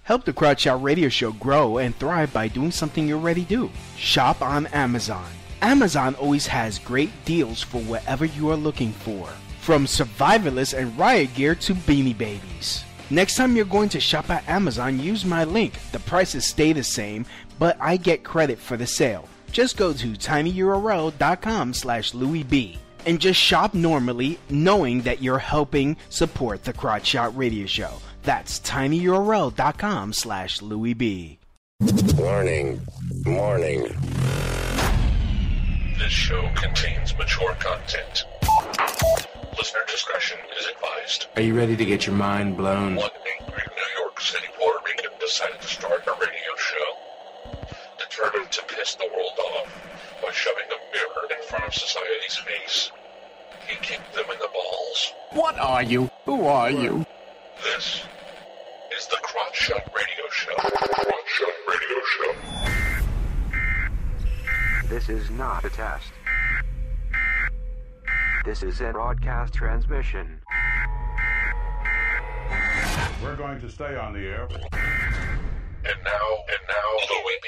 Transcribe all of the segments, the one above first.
Help the Crotch Shot Radio Show grow and thrive by doing something you already do. Shop on Amazon. Amazon always has great deals for whatever you are looking for. From survivalists and riot gear to beanie babies. Next time you're going to shop at Amazon, use my link. The prices stay the same, but I get credit for the sale. Just go to tinyurl.com/LouisB and just shop normally, knowing that you're helping support the Crotch Shot Radio Show. That's tinyurl.com/LouisB. Warning. This show contains mature content. Listener discretion is advised. Are you ready to get your mind blown? One angry New York City Puerto Rican decided to start a radio show, determined to piss the world off by shoving a mirror in front of society's face. He kicked them in the balls. What are you? Who are you? This is the Crotch Shot Radio Show. Crotch Shot Radio Show. This is not a test. This is a broadcast transmission. We're going to stay on the air. And now, Louis B.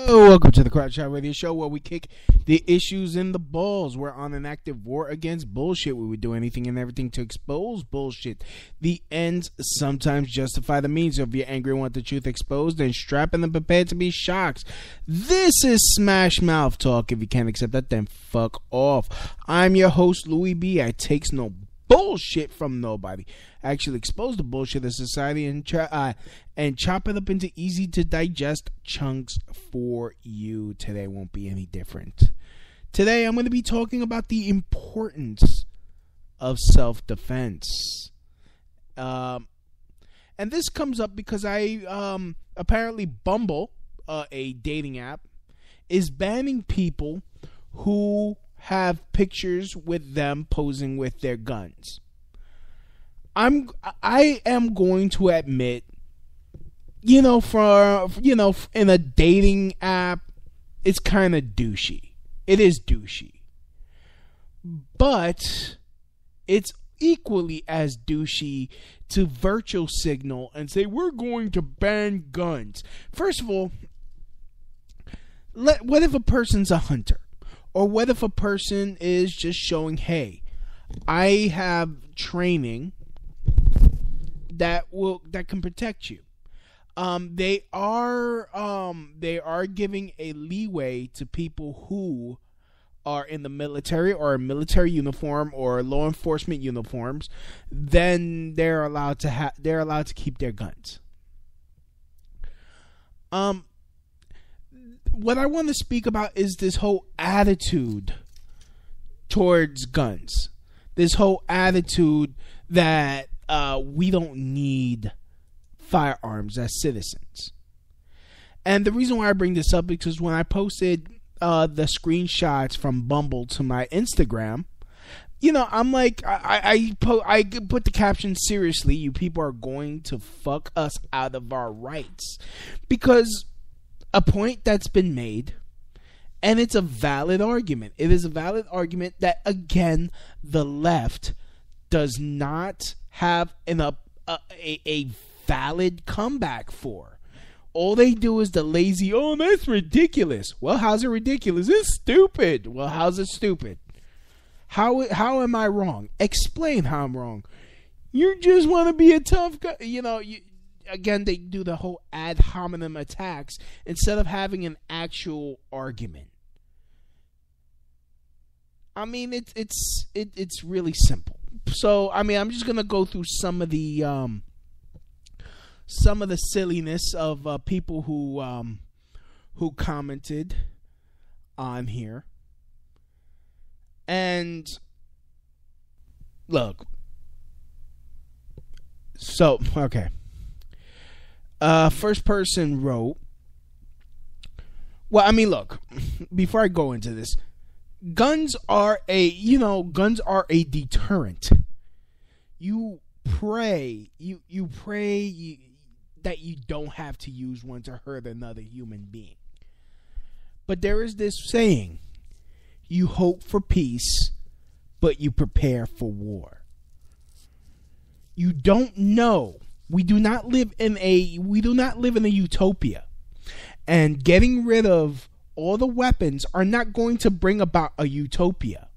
Welcome to the Crotch Shot Radio Show, where we kick the issues in the balls. We're on an active war against bullshit. We would do anything and everything to expose bullshit. The ends sometimes justify the means. So if you're angry and want the truth exposed, then strap in and prepare to be shocked. This is Smash Mouth Talk. If you can't accept that, then fuck off. I'm your host, Louis B. I takes no bullshit from nobody. I actually expose the bullshit of society and chop it up into easy to digest chunks for you. Today won't be any different. Today I'm going to be talking about the importance of self-defense. And this comes up because I apparently Bumble, a dating app, is banning people who have pictures with them posing with their guns. I am going to admit, in a dating app, it's kind of douchey. It is douchey. But it's equally as douchey to virtual signal and say, we're going to ban guns. First of all, what if a person's a hunter? Or what if a person is just showing, hey, I have training that can protect you. They are giving a leeway to people who are in the military or a military uniform or law enforcement uniforms. Then they're allowed to keep their guns. What I want to speak about is this whole attitude towards guns. This whole attitude that we don't need firearms as citizens. And the reason why I bring this up is because when I posted the screenshots from Bumble to my Instagram, I'm like, I put the caption, seriously, you people are going to fuck us out of our rights. Because a point that's been made, and it's a valid argument. It is a valid argument that, again, the left does not have a valid comeback for. All they do is the lazy, oh, that's ridiculous. Well, how's it ridiculous? It's stupid. Well, how's it stupid? How am I wrong? Explain how I'm wrong. You just want to be a tough guy. Again, they do the whole ad hominem attacks instead of having an actual argument. I mean, it's really simple. So I mean, I'm just gonna go through some of the silliness of people who commented on here. And look, so okay. First person wrote, well, I mean, look, before I go into this, guns are a deterrent. You pray that you don't have to use one to hurt another human being. But there is this saying, you hope for peace, but you prepare for war. You don't know. We do not live in a utopia. And getting rid of all the weapons are not going to bring about a utopia,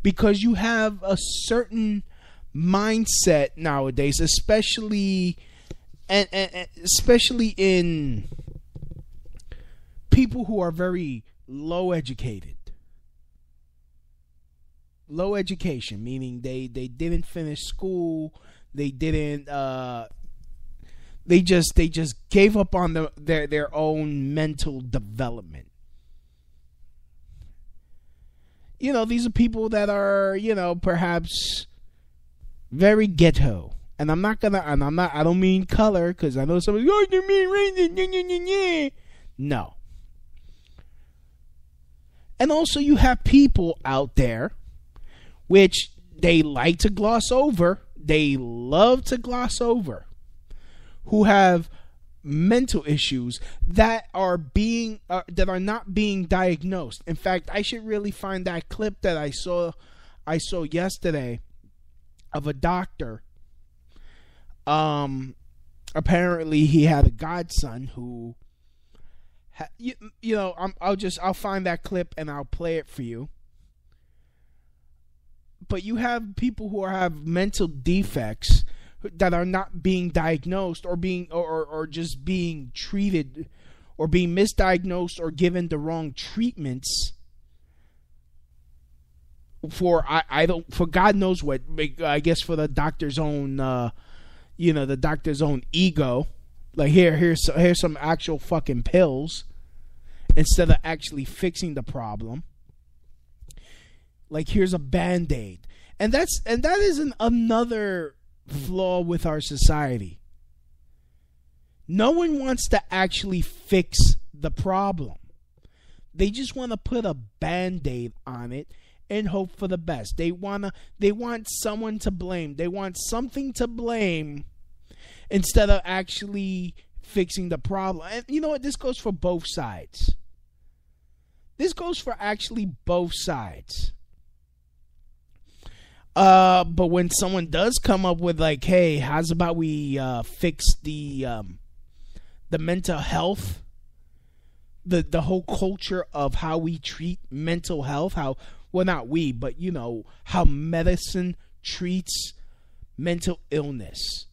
because you have a certain mindset nowadays, especially in people who are very low education, meaning they didn't finish school, they just gave up on their own mental development. These are people that are, perhaps very ghetto. And I don't mean color, because I know somebody, oh, you mean racist. No. And also you have people out there which they like to gloss over. They love to gloss over, who have mental issues that are not being diagnosed. In fact, I should really find that clip that I saw yesterday of a doctor. Apparently he had a godson who I'll find that clip and I'll play it for you. But you have people who have mental defects that are not being diagnosed, or just being treated, or being misdiagnosed, or given the wrong treatments for God knows what. I guess for the doctor's own the doctor's own ego. Like here's some actual fucking pills, instead of actually fixing the problem. Like, here's a Band-Aid. And that is another flaw with our society. No one wants to actually fix the problem. They just want to put a Band-Aid on it and hope for the best. They want someone to blame. They want something to blame instead of actually fixing the problem. And you know what? This goes for both sides. This goes for actually both sides. But when someone does come up with like, hey, how's about we fix the mental health, the whole culture of how we treat mental health, how medicine treats mental illness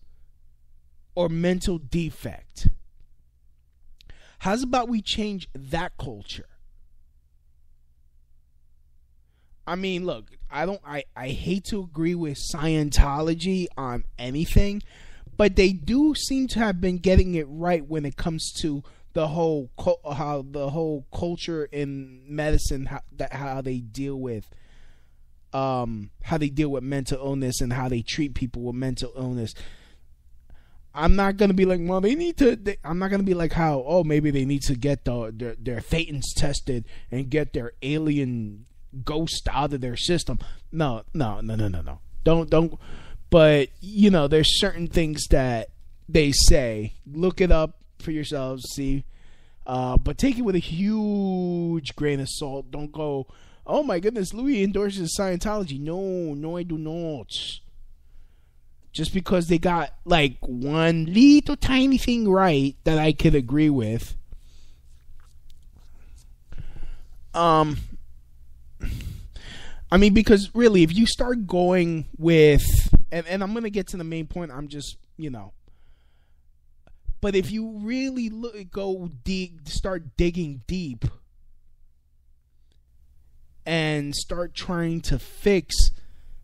or mental defect. How's about we change that culture? I mean, look, I hate to agree with Scientology on anything, but they do seem to have been getting it right when it comes to the whole culture in medicine, how they deal with mental illness and how they treat people with mental illness. I'm not gonna be like, well, I'm not gonna be like how, maybe they need to get their thetans tested and get their alien ghost out of their system. No. Don't. But there's certain things that they say. Look it up for yourselves. See, but take it with a huge grain of salt. Don't go, oh my goodness, Louis endorses Scientology. No, I do not. Just because they got like one little tiny thing right that I could agree with. I mean, because really, if you start going with, and I'm going to get to the main point, I'm just, but if you really start digging deep and start trying to fix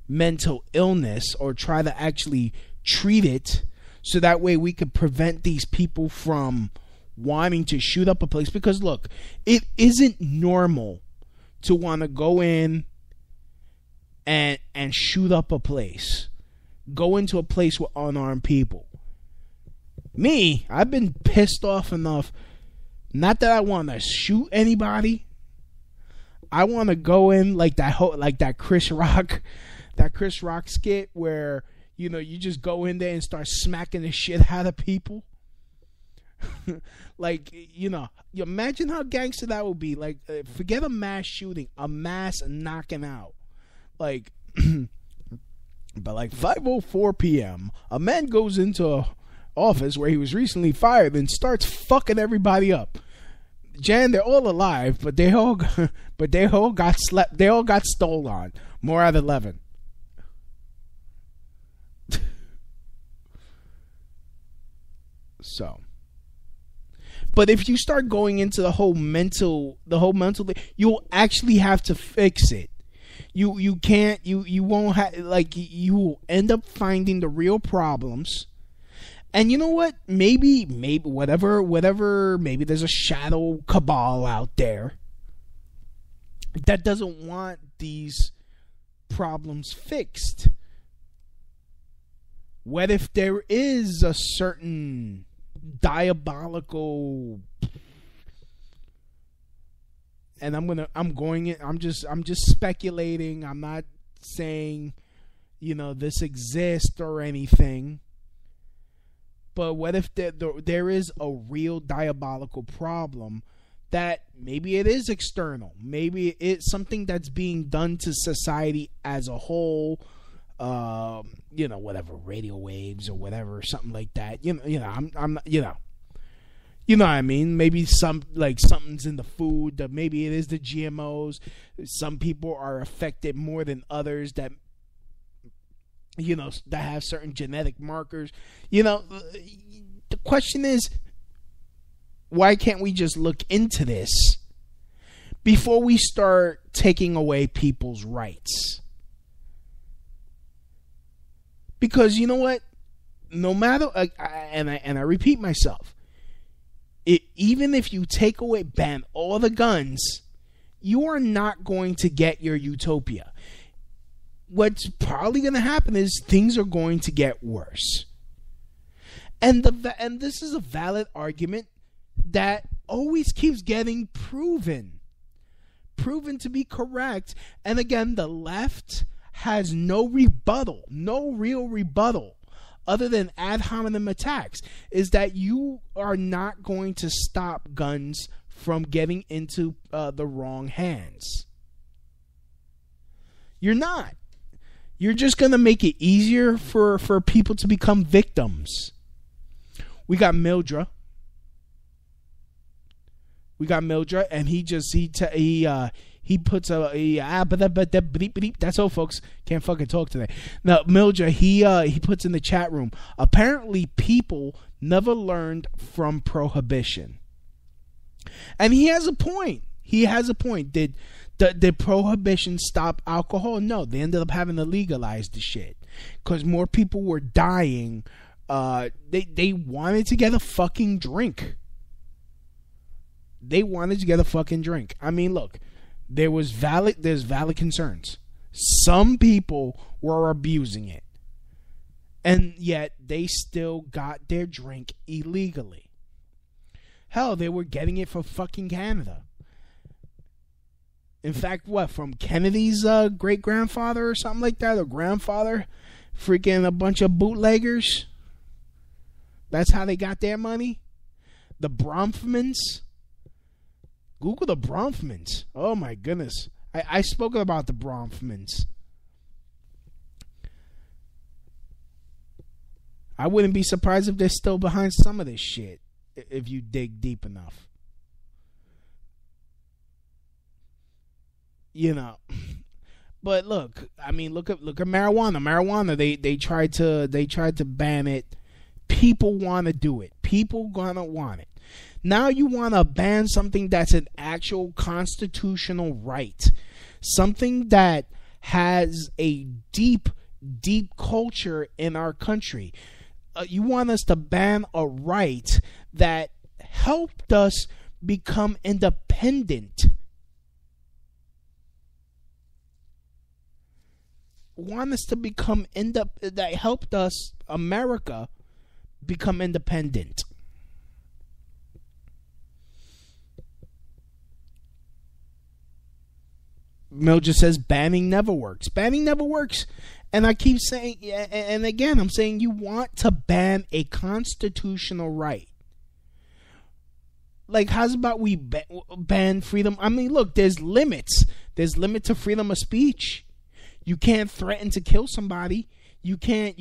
mental illness or try to actually treat it so that way we could prevent these people from wanting to shoot up a place. Because look, it isn't normal to want to go in and shoot up a place. Go into a place with unarmed people. Me, I've been pissed off enough. Not that I want to shoot anybody. I want to go in like that Chris Rock skit where, you know, you just go in there and start smacking the shit out of people. Like, you know, you imagine how gangster that would be. Like, forget a mass shooting, a mass knocking out. Like, but like 5:04 p.m., a man goes into a office where he was recently fired and starts fucking everybody up. Jan, they're all alive, but they all got slept. They all got stolen. More at 11. So, but if you start going into the whole mental thing, you'll actually have to fix it. You can't. You won't have, like, you will end up finding the real problems. And you know what? Maybe whatever. Maybe there's a shadow cabal out there that doesn't want these problems fixed. What if there is a certain diabolical, and I'm just speculating. I'm not saying, you know, this exists or anything. But what if there is a real diabolical problem that maybe it is external? Maybe it's something that's being done to society as a whole. You know, whatever, radio waves or whatever, something like that. You know, I'm you know what I mean? Maybe something's in the food. Maybe it is the GMOs. Some people are affected more than others that, you know, that have certain genetic markers. You know, the question is, why can't we just look into this before we start taking away people's rights? Because you know what? No matter, and I repeat myself, even if you ban all the guns, you are not going to get your utopia. What's probably going to happen is things are going to get worse. And this is a valid argument that always keeps getting proven to be correct. And again, the left has no real rebuttal other than ad hominem attacks, is that you are not going to stop guns from getting into the wrong hands. You're not. You're just going to make it easier for people to become victims. We got Mildred, and he puts that's all, folks. Can't fucking talk today. Now, Mildred, he puts in the chat room, apparently people never learned from prohibition. And he has a point. Did prohibition stop alcohol? No, they ended up having to legalize the shit because more people were dying. They wanted to get a fucking drink. I mean, look, there's valid concerns. Some people were abusing it, and yet they still got their drink illegally. Hell, they were getting it from fucking Canada. In fact, from Kennedy's great-grandfather or something like that, or grandfather, freaking a bunch of bootleggers. That's how they got their money. The Bronfmans. Google the Bronfmans. Oh my goodness. I spoke about the Bronfmans. I wouldn't be surprised if they're still behind some of this shit if you dig deep enough. You know. But look, I mean, look at marijuana. They tried to ban it. People want to do it. People gonna want it. Now you want to ban something that's an actual constitutional right. Something that has a deep culture in our country. You want us to ban a right that helped us become independent. Want us to become that helped us, America, become independent. Mildred says banning never works. Banning never works. And I keep saying, and again, I'm saying you want to ban a constitutional right. Like, how's about we ban freedom? I mean, look, there's limits. There's limit to freedom of speech. You can't threaten to kill somebody. You can't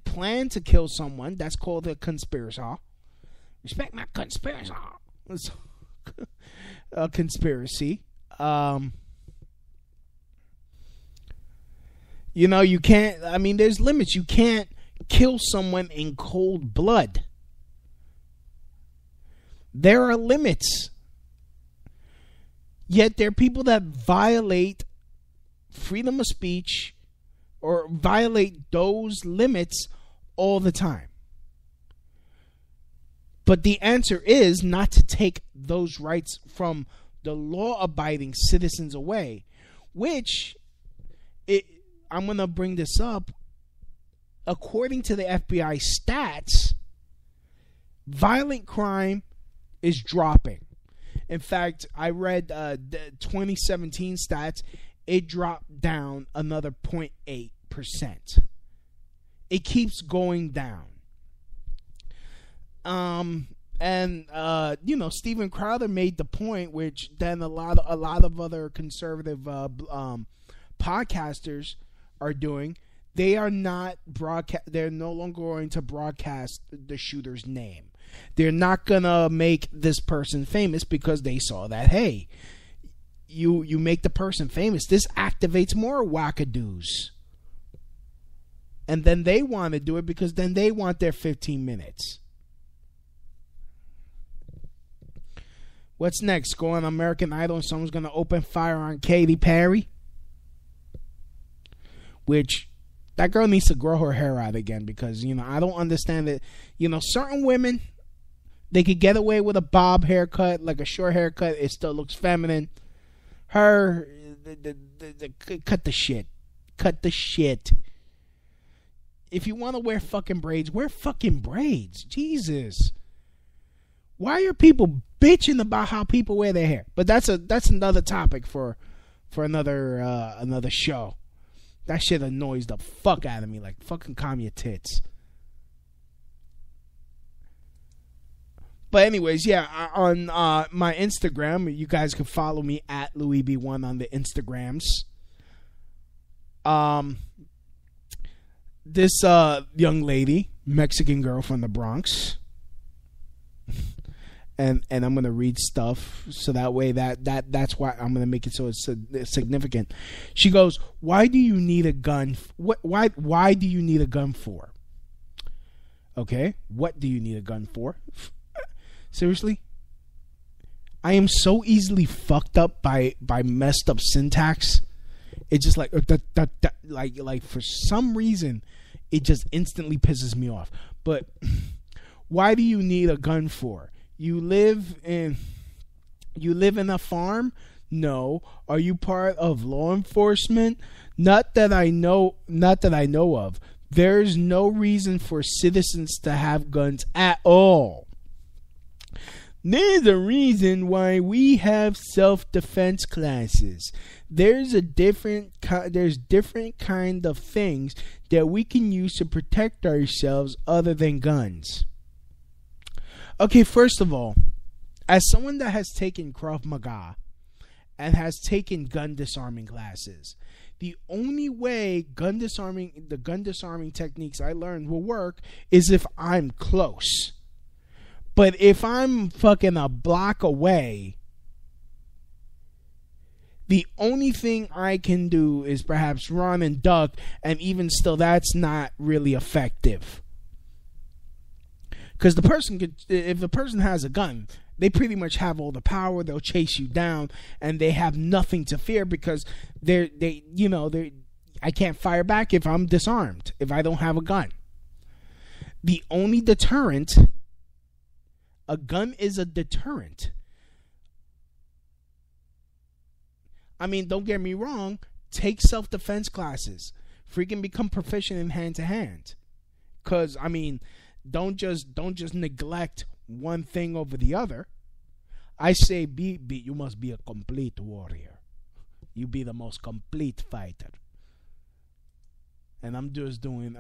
plan to kill someone. That's called a conspiracy. Respect my conspiracy. It's a conspiracy. You can't. I mean, there's limits. You can't kill someone in cold blood. There are limits. Yet there are people that violate freedom of speech or violate those limits all the time. But the answer is not to take those rights from the law-abiding citizens away, which I'm going to bring this up. According to the FBI stats, violent crime is dropping. In fact, I read the 2017 stats. It dropped down another 0.8%. It keeps going down. Steven Crowder made the point, which then a lot of other conservative podcasters are doing. They are not they're no longer going to broadcast the shooter's name. They're not gonna make this person famous because they saw that, hey, you make the person famous, this activates more wackadoos. And then they want to do it because then they want their 15 minutes. What's next? Go on American Idol and someone's going to open fire on Katy Perry. Which, that girl needs to grow her hair out again because, I don't understand it. Certain women, they could get away with a bob haircut, like a short haircut. It still looks feminine. Her, cut the shit. Cut the shit. If you want to wear fucking braids, wear fucking braids. Jesus. Why are people bitching about how people wear their hair? But that's another topic for another show. That shit annoys the fuck out of me. Like, fucking calm your tits. But anyways, yeah, on my Instagram, you guys can follow me at LouisB1 on the Instagrams. This young lady, Mexican girl from the Bronx, and I'm gonna read stuff so that way that's why I'm gonna make it so it's significant. She goes, "Why do you need a gun? Why do you need a gun for?" Okay, what do you need a gun for? Seriously? I am so easily fucked up by messed up syntax. It's just like for some reason it just instantly pisses me off. But why do you need a gun for? You live in a farm? No. Are you part of law enforcement? Not that I know of. There's no reason for citizens to have guns at all. There's a reason why we have self-defense classes. There's different kind of things that we can use to protect ourselves other than guns. Okay, first of all, as someone that has taken Krav Maga and has taken gun disarming classes, the only way the gun disarming techniques I learned will work is if I'm close. But if I'm fucking a block away, the only thing I can do is perhaps run and duck, and even still, that's not really effective. Because if the person has a gun they pretty much have all the power. They'll chase you down, and they have nothing to fear because I can't fire back if I'm disarmed, if I don't have a gun. The only deterrent, a gun is a deterrent. I mean, don't get me wrong, take self-defense classes. Freaking become proficient in hand-to-hand. Because, I mean, don't just neglect one thing over the other. I say you must be a complete warrior. You be the most complete fighter. And I'm just doing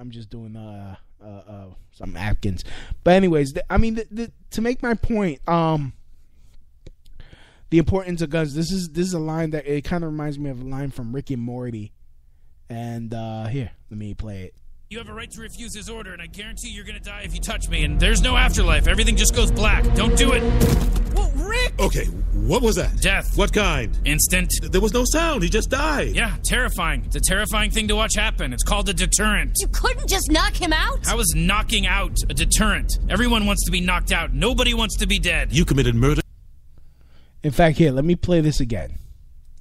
some Atkins. But anyways, to make my point, the importance of guns. This is a line that it kind of reminds me of a line from Rick and Morty. And here, let me play it. You have a right to refuse his order, and I guarantee you're gonna die if you touch me, and there's no afterlife. Everything just goes black. Don't do it. Whoa, Rick! Okay, what was that? Death. What kind? Instant. There was no sound. He just died. Yeah, terrifying. It's a terrifying thing to watch happen. It's called a deterrent. You couldn't just knock him out? How is knocking out a deterrent? Everyone wants to be knocked out. Nobody wants to be dead. You committed murder? In fact, here, let me play this again.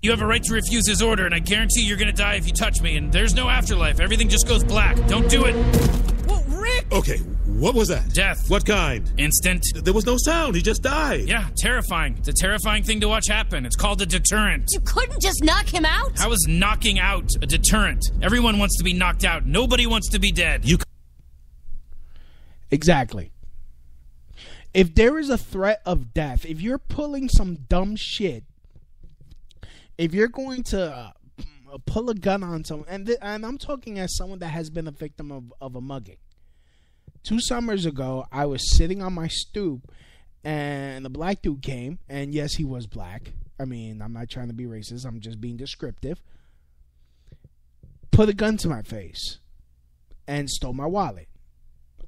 You have a right to refuse his order, and I guarantee you're gonna die if you touch me, and there's no afterlife. Everything just goes black. Don't do it. Whoa, Rick! Okay, what was that? Death. What kind? Instant. There was no sound. He just died. Yeah, terrifying. It's a terrifying thing to watch happen. It's called a deterrent. You couldn't just knock him out? How is knocking out a deterrent? Everyone wants to be knocked out. Nobody wants to be dead. Exactly. If there is a threat of death, if you're pulling some dumb shit, if you're going to pull a gun on someone, and I'm talking as someone that has been a victim of a mugging. 2 summers ago, I was sitting on my stoop, and a black dude came, and yes, he was black. I mean, I'm not trying to be racist. I'm just being descriptive. Put a gun to my face and stole my wallet.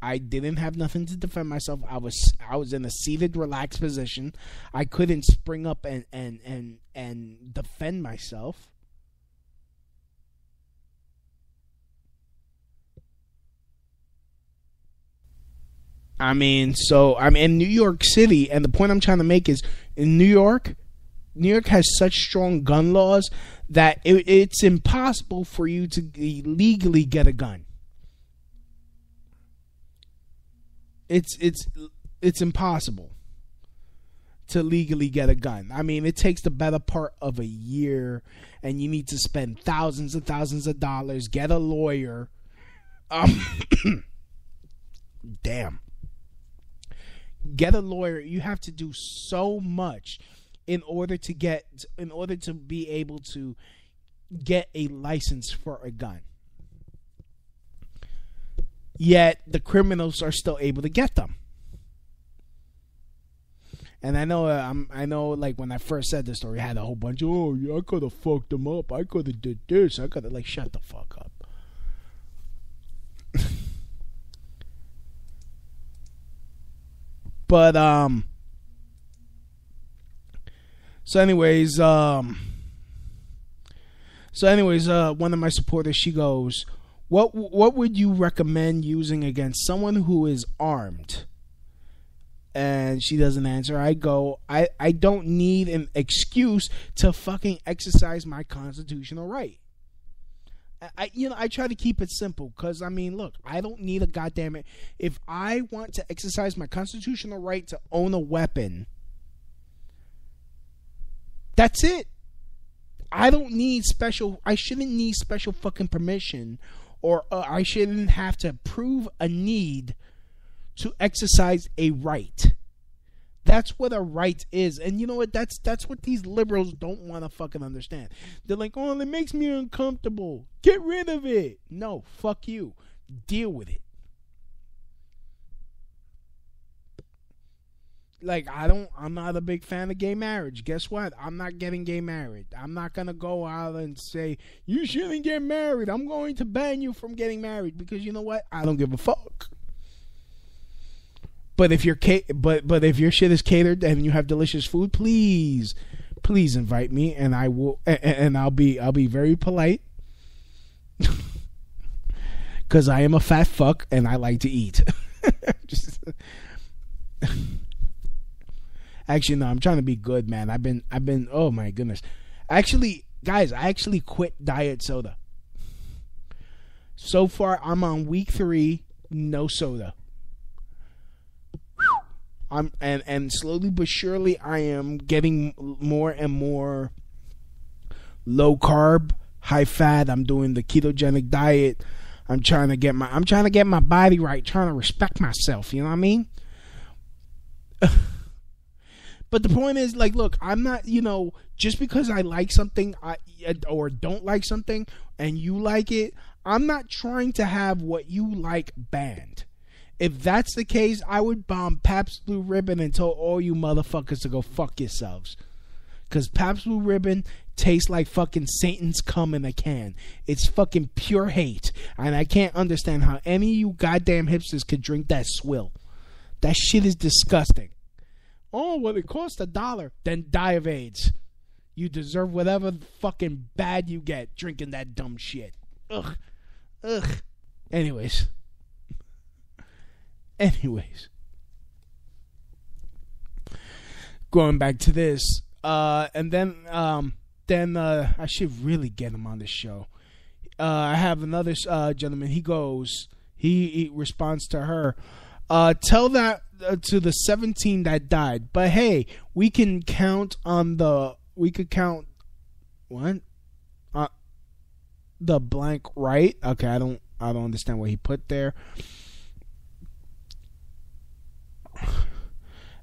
I didn't have nothing to defend myself. I was in a seated, relaxed position. I couldn't spring up and defend myself. I'm in New York City, and the point I'm trying to make is, in New York has such strong gun laws that it's impossible for you to legally get a gun. It's impossible to legally get a gun. I mean, it takes the better part of a year, and you need to spend thousands and thousands of dollars, get a lawyer. Damn. Get a lawyer. You have to do so much in order to be able to get a license for a gun. Yet the criminals are still able to get them. And I know, like, when I first said this story, I had a whole bunch of, oh, yeah, I could have fucked them up. I could have did this. I could have, like, shut the fuck up. But, so anyways, one of my supporters, she goes, What would you recommend using against someone who is armed? And she doesn't answer. I go, I don't need an excuse to fucking exercise my constitutional right. I try to keep it simple because, I mean, look, I don't need a goddamn it. If I want to exercise my constitutional right to own a weapon, that's it. I shouldn't need special fucking permission, or I shouldn't have to prove a need to exercise a right. That's what a right is. And you know what? That's what these liberals don't want to fucking understand. They're like, oh, it makes me uncomfortable. Get rid of it. No, fuck you. Deal with it. Like, I'm not a big fan of gay marriage. Guess what? I'm not getting gay married. I'm not going to go out and say, you shouldn't get married. I'm going to ban you from getting married, because you know what? I don't give a fuck. But if your shit is catered and you have delicious food, please invite me, and I will, and I'll be very polite, because I am a fat fuck and I like to eat. Actually, no, I'm trying to be good, man. I've been. Oh my goodness. Actually, guys, I actually quit diet soda. So far, I'm on week 3, no soda. And slowly but surely, I am getting more and more low carb, high fat. I'm doing the ketogenic diet. I'm trying to get my body right, trying to respect myself, you know what I mean? But the point is, like, look, I'm not, just because I like something or don't like something and you like it, I'm not trying to have what you like banned. If that's the case, I would bomb Pabst Blue Ribbon and tell all you motherfuckers to go fuck yourselves. Because Pabst Blue Ribbon tastes like fucking Satan's cum in a can. It's fucking pure hate. And I can't understand how any of you goddamn hipsters could drink that swill. That shit is disgusting. Oh, well, it costs $1. Then die of AIDS. You deserve whatever fucking bad you get drinking that dumb shit. Ugh. Anyways. Going back to this. And then I should really get him on the show. I have another gentleman. He responds to her. Tell that to the 17 that died. But hey, we could count the blank right. Okay, I don't understand what he put there.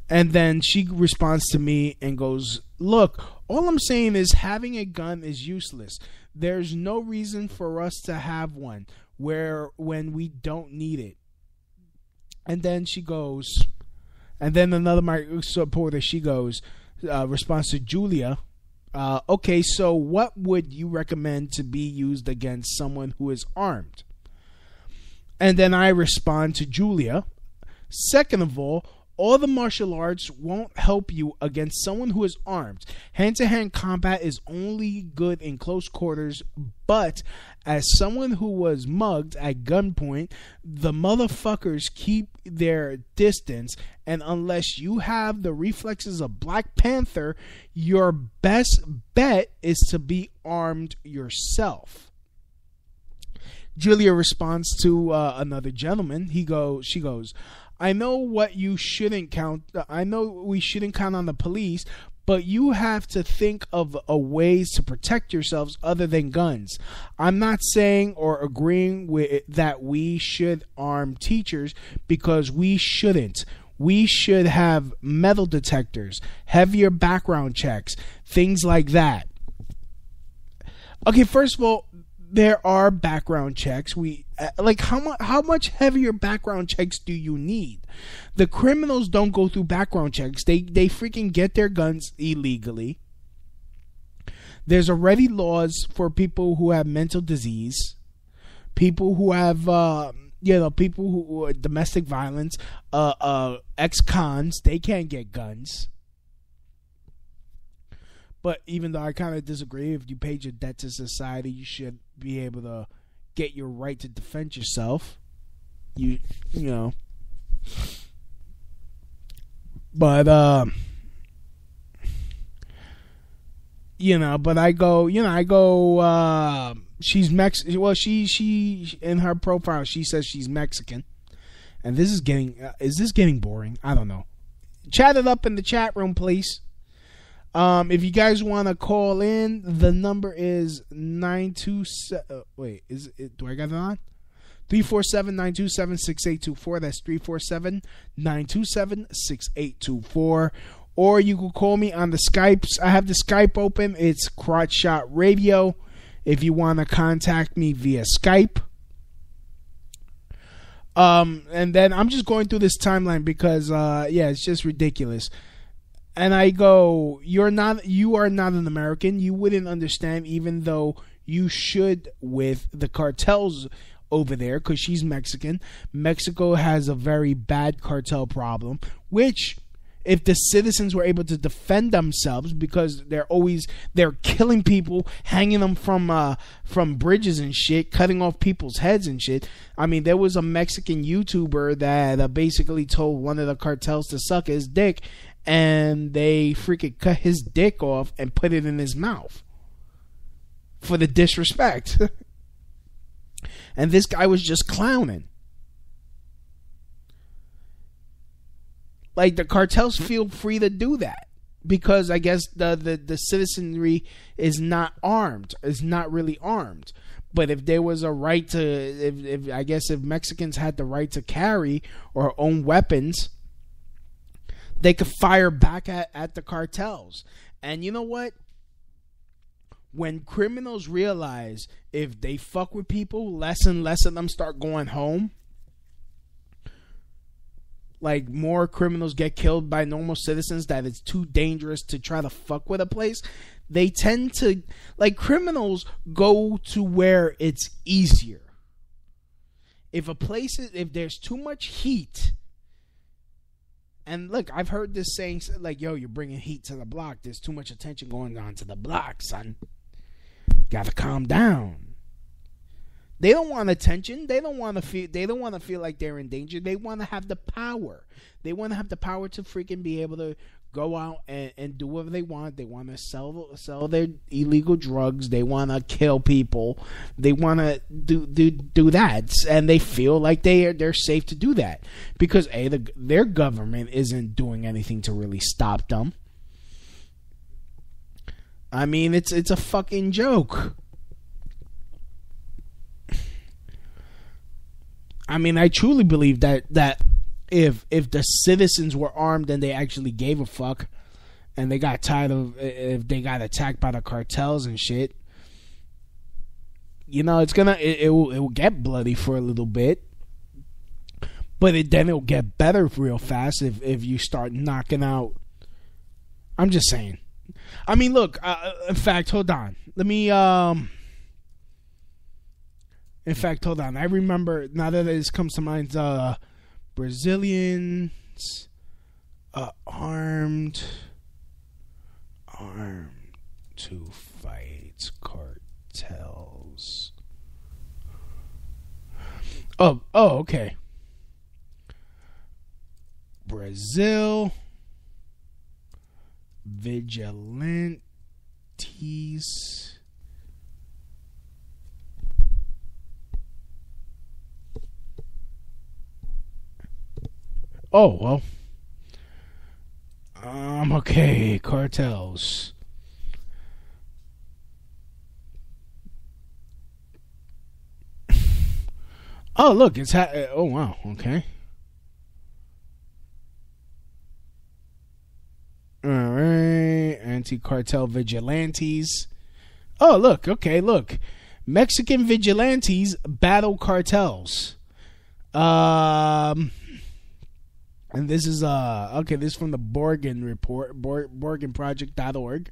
And then she responds to me and goes, look, all I'm saying is having a gun is useless. There's no reason for us to have one when we don't need it. And then she goes, and then another my supporter, she goes, responds to Julia, okay, so what would you recommend to be used against someone who is armed? And then I respond to Julia, second of all the martial arts won't help you against someone who is armed. Hand-to-hand combat is only good in close quarters, but as someone who was mugged at gunpoint, the motherfuckers keep their distance, and unless you have the reflexes of Black Panther, your best bet is to be armed yourself. Julia responds to another gentleman. She goes, I know we shouldn't count on the police, but you have to think of ways to protect yourselves other than guns. I'm not saying or agreeing with that we should arm teachers, because we shouldn't. We should have metal detectors, heavier background checks, things like that. Okay, first of all, there are background checks. How much heavier background checks do you need? The criminals don't go through background checks. They freaking get their guns illegally. There's already laws for people who have mental disease, people who have people who domestic violence, ex-cons. They can't get guns. But even though I kind of disagree, if you paid your debt to society, you should be able to get your right to defend yourself. But I go, she's Mexican. Well, she in her profile, she says she's Mexican. And is this getting boring? I don't know. Chat it up in the chat room, please. If you guys want to call in, the number is 927. Wait, is it? Do I got it on? 347-927-6824. That's 347-927-6824. Or you can call me on the Skypes. I have the Skype open. It's Crotch Shot Radio. If you want to contact me via Skype. And then I'm just going through this timeline because, it's just ridiculous. And I go, you are not an American. You wouldn't understand, even though you should, with the cartels over there, because she's Mexican. Mexico has a very bad cartel problem, which, if the citizens were able to defend themselves, because they're killing people, hanging them from bridges and shit, cutting off people's heads and shit. I mean, there was a Mexican YouTuber that basically told one of the cartels to suck his dick. and they freaking cut his dick off and put it in his mouth for the disrespect. And this guy was just clowning. Like, the cartels feel free to do that because I guess the citizenry is not armed, is not really armed. But if there was a right to, if Mexicans had the right to carry or own weapons, they could fire back at the cartels. And you know what? When criminals realize if they fuck with people, less and less of them start going home. Like, more criminals get killed by normal citizens that it's too dangerous to try to fuck with a place. They tend to, like, criminals go to where it's easier. If a place is, if there's too much heat, and look, I've heard this saying, like, yo, you're bringing heat to the block. There's too much attention going on to the block, son. Gotta calm down. They don't want attention. They don't want to feel. They don't want to feel like they're in danger. They want to have the power. They want to have the power to freaking be able to go out and do whatever they want. They want to sell their illegal drugs. They want to kill people. They want to do that, and they feel like they're safe to do that because their government isn't doing anything to really stop them. I mean, it's a fucking joke. I mean, I truly believe that if the citizens were armed and they actually gave a fuck, and they got tired of if they got attacked by the cartels and shit, you know, it will get bloody for a little bit, but then it'll get better real fast if you start knocking out. I'm just saying. I mean, look. In fact, hold on. Let me. In fact, hold on. I remember, now that this comes to mind, Brazilians armed to fight cartels. Oh, okay. Brazil vigilantes Oh, well. Okay, cartels. Oh, look, it's oh, wow, okay. All right, anti-cartel vigilantes. Oh, look, okay, look. Mexican vigilantes battle cartels. And this is this is from the Borgen report, BorgenProject.org.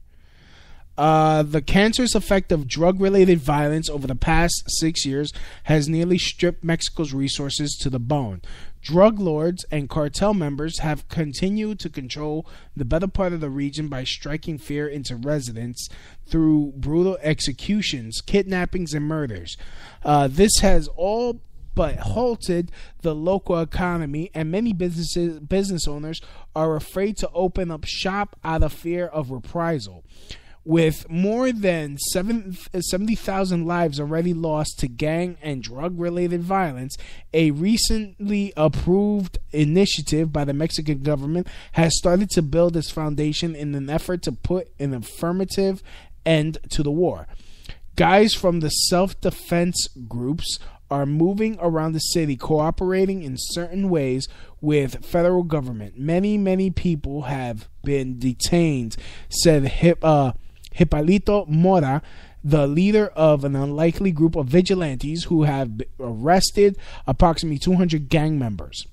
The cancerous effect of drug-related violence over the past 6 years has nearly stripped Mexico's resources to the bone. Drug lords and cartel members have continued to control the better part of the region by striking fear into residents through brutal executions, kidnappings, and murders. This has all but halted the local economy, and many business owners are afraid to open up shop out of fear of reprisal. With more than 70,000 lives already lost to gang and drug-related violence, a recently approved initiative by the Mexican government has started to build its foundation in an effort to put an affirmative end to the war. Guys from the self-defense groups are moving around the city, cooperating in certain ways with federal government. Many people have been detained, said Hipólito Mora, the leader of an unlikely group of vigilantes who have arrested approximately 200 gang members.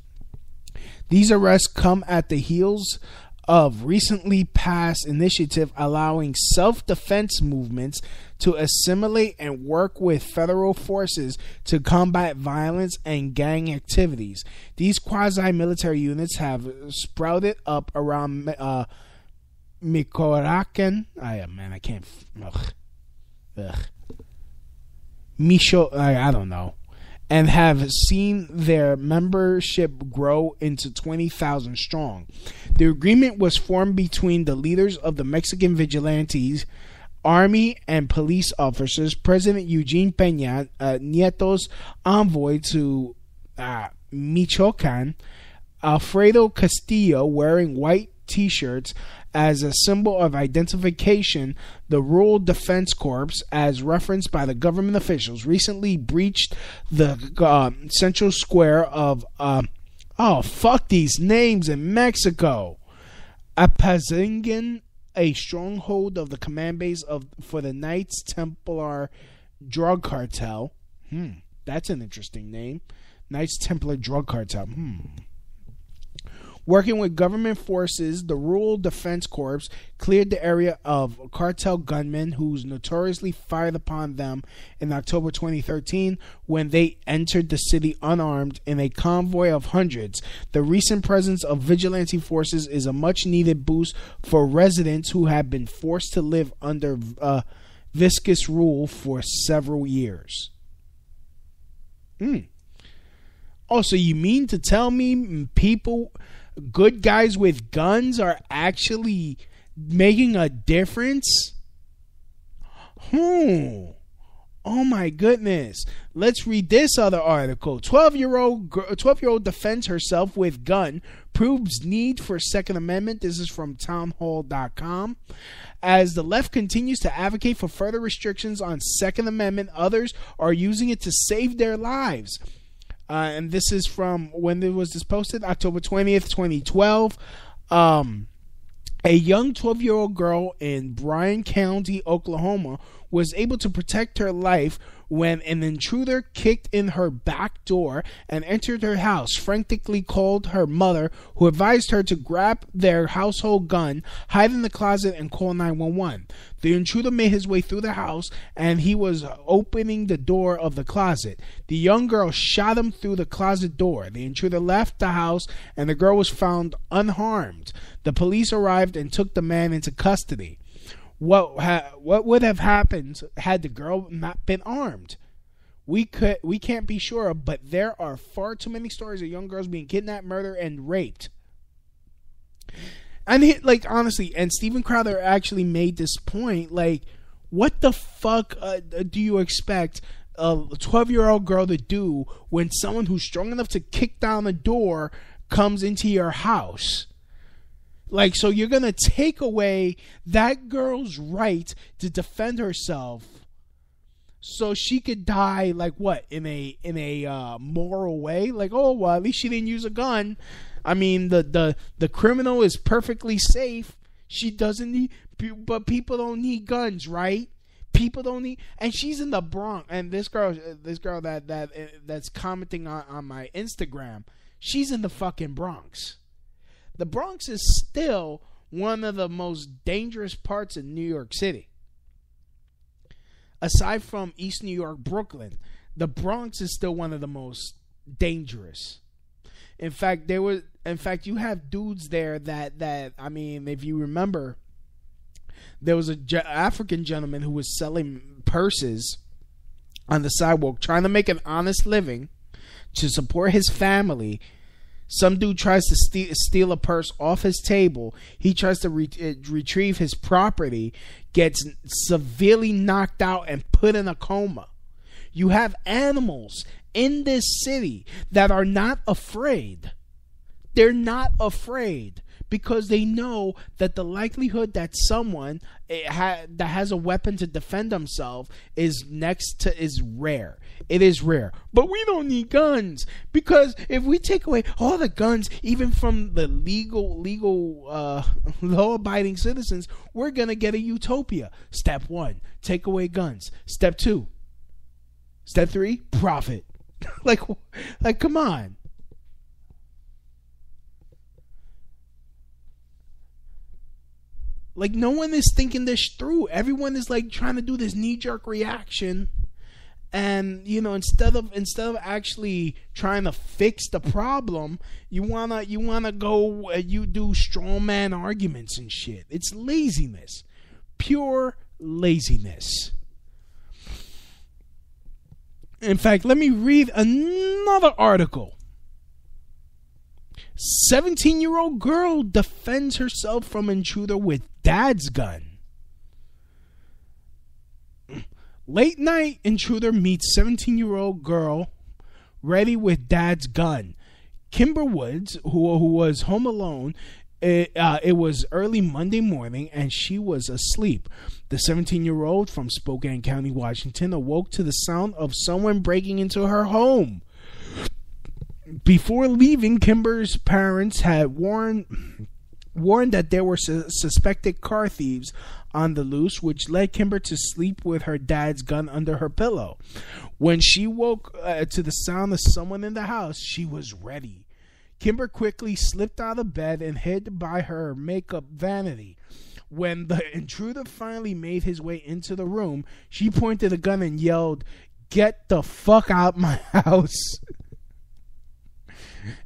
These arrests come at the heels of recently passed initiative allowing self-defense movements to assimilate and work with federal forces to combat violence and gang activities. These quasi-military units have sprouted up around Michoacán. I can't. Ugh. I don't know. and have seen their membership grow into 20,000 strong. The agreement was formed between the leaders of the Mexican vigilantes, army, and police officers. President Eugene Peña Nieto's envoy to Michoacan, Alfredo Castillo, wearing white T-shirts as a symbol of identification. The Rural Defense Corps, as referenced by the government officials, recently breached the central square of fuck these names in Mexico, Apazingan, a stronghold of the command base for the Knights Templar drug cartel. That's an interesting name. Knights Templar drug cartel. Working with government forces, the Rural Defense Corps cleared the area of cartel gunmen who notoriously fired upon them in October 2013 when they entered the city unarmed in a convoy of hundreds. The recent presence of vigilante forces is a much-needed boost for residents who have been forced to live under viscous rule for several years. Oh, so you mean to tell me people... good guys with guns are actually making a difference? Oh my goodness. Let's read this other article. 12-year-old defends herself with gun, proves need for Second Amendment. This is from townhall.com. As the left continues to advocate for further restrictions on Second Amendment, others are using it to save their lives. And this is from when was this posted? October 20th, 2012. A young 12-year-old girl in Bryan County, Oklahoma, was able to protect her life when an intruder kicked in her back door and entered her house. Frantically called her mother, who advised her to grab their household gun, hide in the closet, and call 911. The intruder made his way through the house, and he was opening the door of the closet. The young girl shot him through the closet door. The intruder left the house, and the girl was found unharmed. The police arrived and took the man into custody. What would have happened had the girl not been armed? We can't be sure, but there are far too many stories of young girls being kidnapped, murdered, and raped. And honestly, and Steven Crowder actually made this point. Like, what the fuck do you expect a 12-year-old girl to do when someone who's strong enough to kick down the door comes into your house? Like, so you're going to take away that girl's right to defend herself so she could die, like, what, in a moral way? Like, oh, well, at least she didn't use a gun. I mean, the criminal is perfectly safe. She doesn't need, but people don't need guns, right? People don't need, and she's in the Bronx. And this girl that's commenting on my Instagram, she's in the fucking Bronx. The Bronx is still one of the most dangerous parts of New York City. Aside from East New York, Brooklyn, the Bronx is still one of the most dangerous. In fact, you have dudes there that I mean, if you remember, there was an African gentleman who was selling purses on the sidewalk, trying to make an honest living to support his family. Some dude tries to steal a purse off his table. He tries to retrieve his property, gets severely knocked out and put in a coma. You have animals in this city that are not afraid. They're not afraid because they know that the likelihood that someone that has a weapon to defend themselves is rare. It is rare. But we don't need guns, because if we take away all the guns, even from the legal law-abiding citizens, we're going to get a utopia. Step 1, take away guns. Step 2. Step 3, profit. like come on. Like, no one is thinking this through. Everyone is like trying to do this knee-jerk reaction, and instead of actually trying to fix the problem, you wanna go you do straw man arguments and shit. It's laziness, pure laziness. In fact, let me read another article. 17-year-old girl defends herself from intruder with dad's gun. Late night intruder meets 17-year-old girl ready with dad's gun. Kimber Woods, who was home alone, it was early Monday morning and she was asleep. The 17-year-old from Spokane County, Washington, awoke to the sound of someone breaking into her home. Before leaving, Kimber's parents had warned that there were suspected car thieves on the loose, which led Kimber to sleep with her dad's gun under her pillow. When she woke to the sound of someone in the house, she was ready. Kimber quickly slipped out of bed and hid by her makeup vanity. When the intruder finally made his way into the room, she pointed a gun and yelled, "Get the fuck out my house."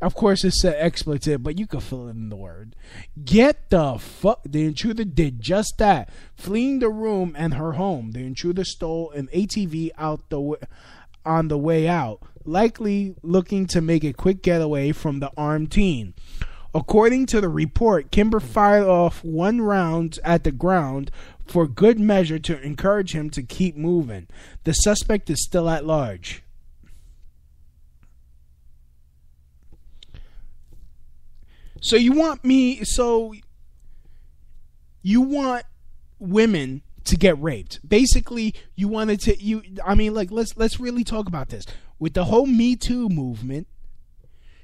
Of course, it's an expletive, but you can fill in the word. Get the fuck. The intruder did just that, fleeing the room and her home. The intruder stole an ATV on the way out, likely looking to make a quick getaway from the armed teen. According to the report, Kimber fired off 1 round at the ground for good measure to encourage him to keep moving. The suspect is still at large. So you want women to get raped. Basically, you wanted to let's really talk about this. With the whole Me Too movement,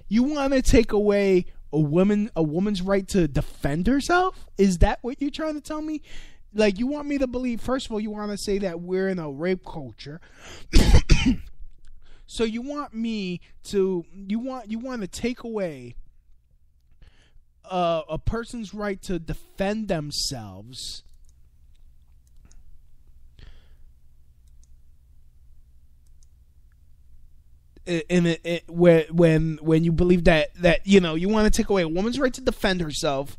you want to take away a woman's right to defend herself? Is that what you're trying to tell me? Like, you want me to believe, first of all, you want to say that we're in a rape culture. So you want to take away a person's right to defend themselves when you believe that you want to take away a woman's right to defend herself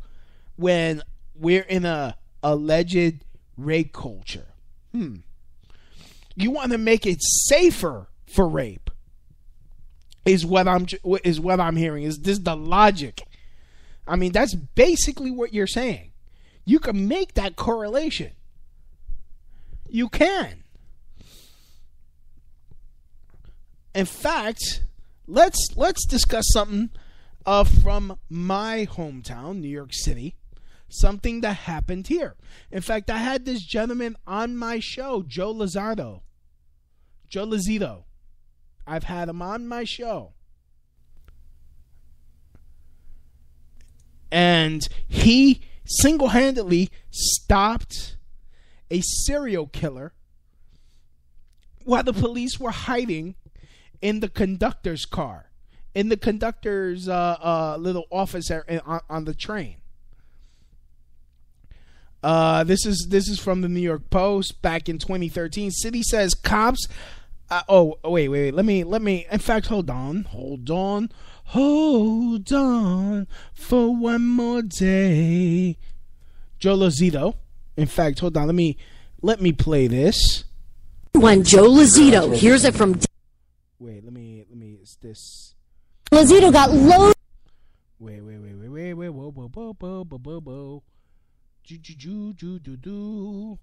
when we're in a alleged rape culture. You want to make it safer for rape is what I'm hearing. Is this the logic? I mean, that's basically what you're saying. You can make that correlation. You can. In fact, let's discuss something from my hometown, New York City. Something that happened here. In fact, I had this gentleman on my show, Joe Lozito. I've had him on my show. And he single-handedly stopped a serial killer while the police were hiding in the conductor's car, in the conductor's little office on the train. This is from the New York Post back in 2013. City says cops. Wait. Let me. In fact, hold on for one more day. Joe Lozito. In fact, hold on. Let me play this. One Joe Lozito. Here's it from. Wait. Let me. Is this? Lozito got low. Wait. Whoa. Do.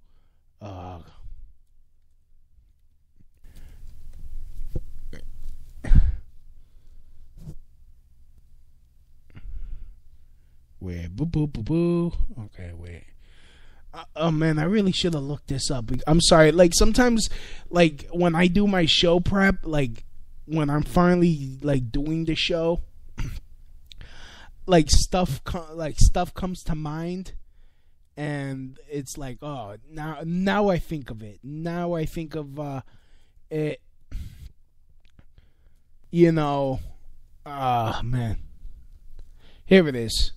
Wait, boo. Okay, wait. Oh man, I really should have looked this up. I'm sorry. Like sometimes, like when I do my show prep, like when I'm finally like doing the show, like stuff comes to mind, and it's like, oh, now I think of it. Now I think of it. Man. Here it is.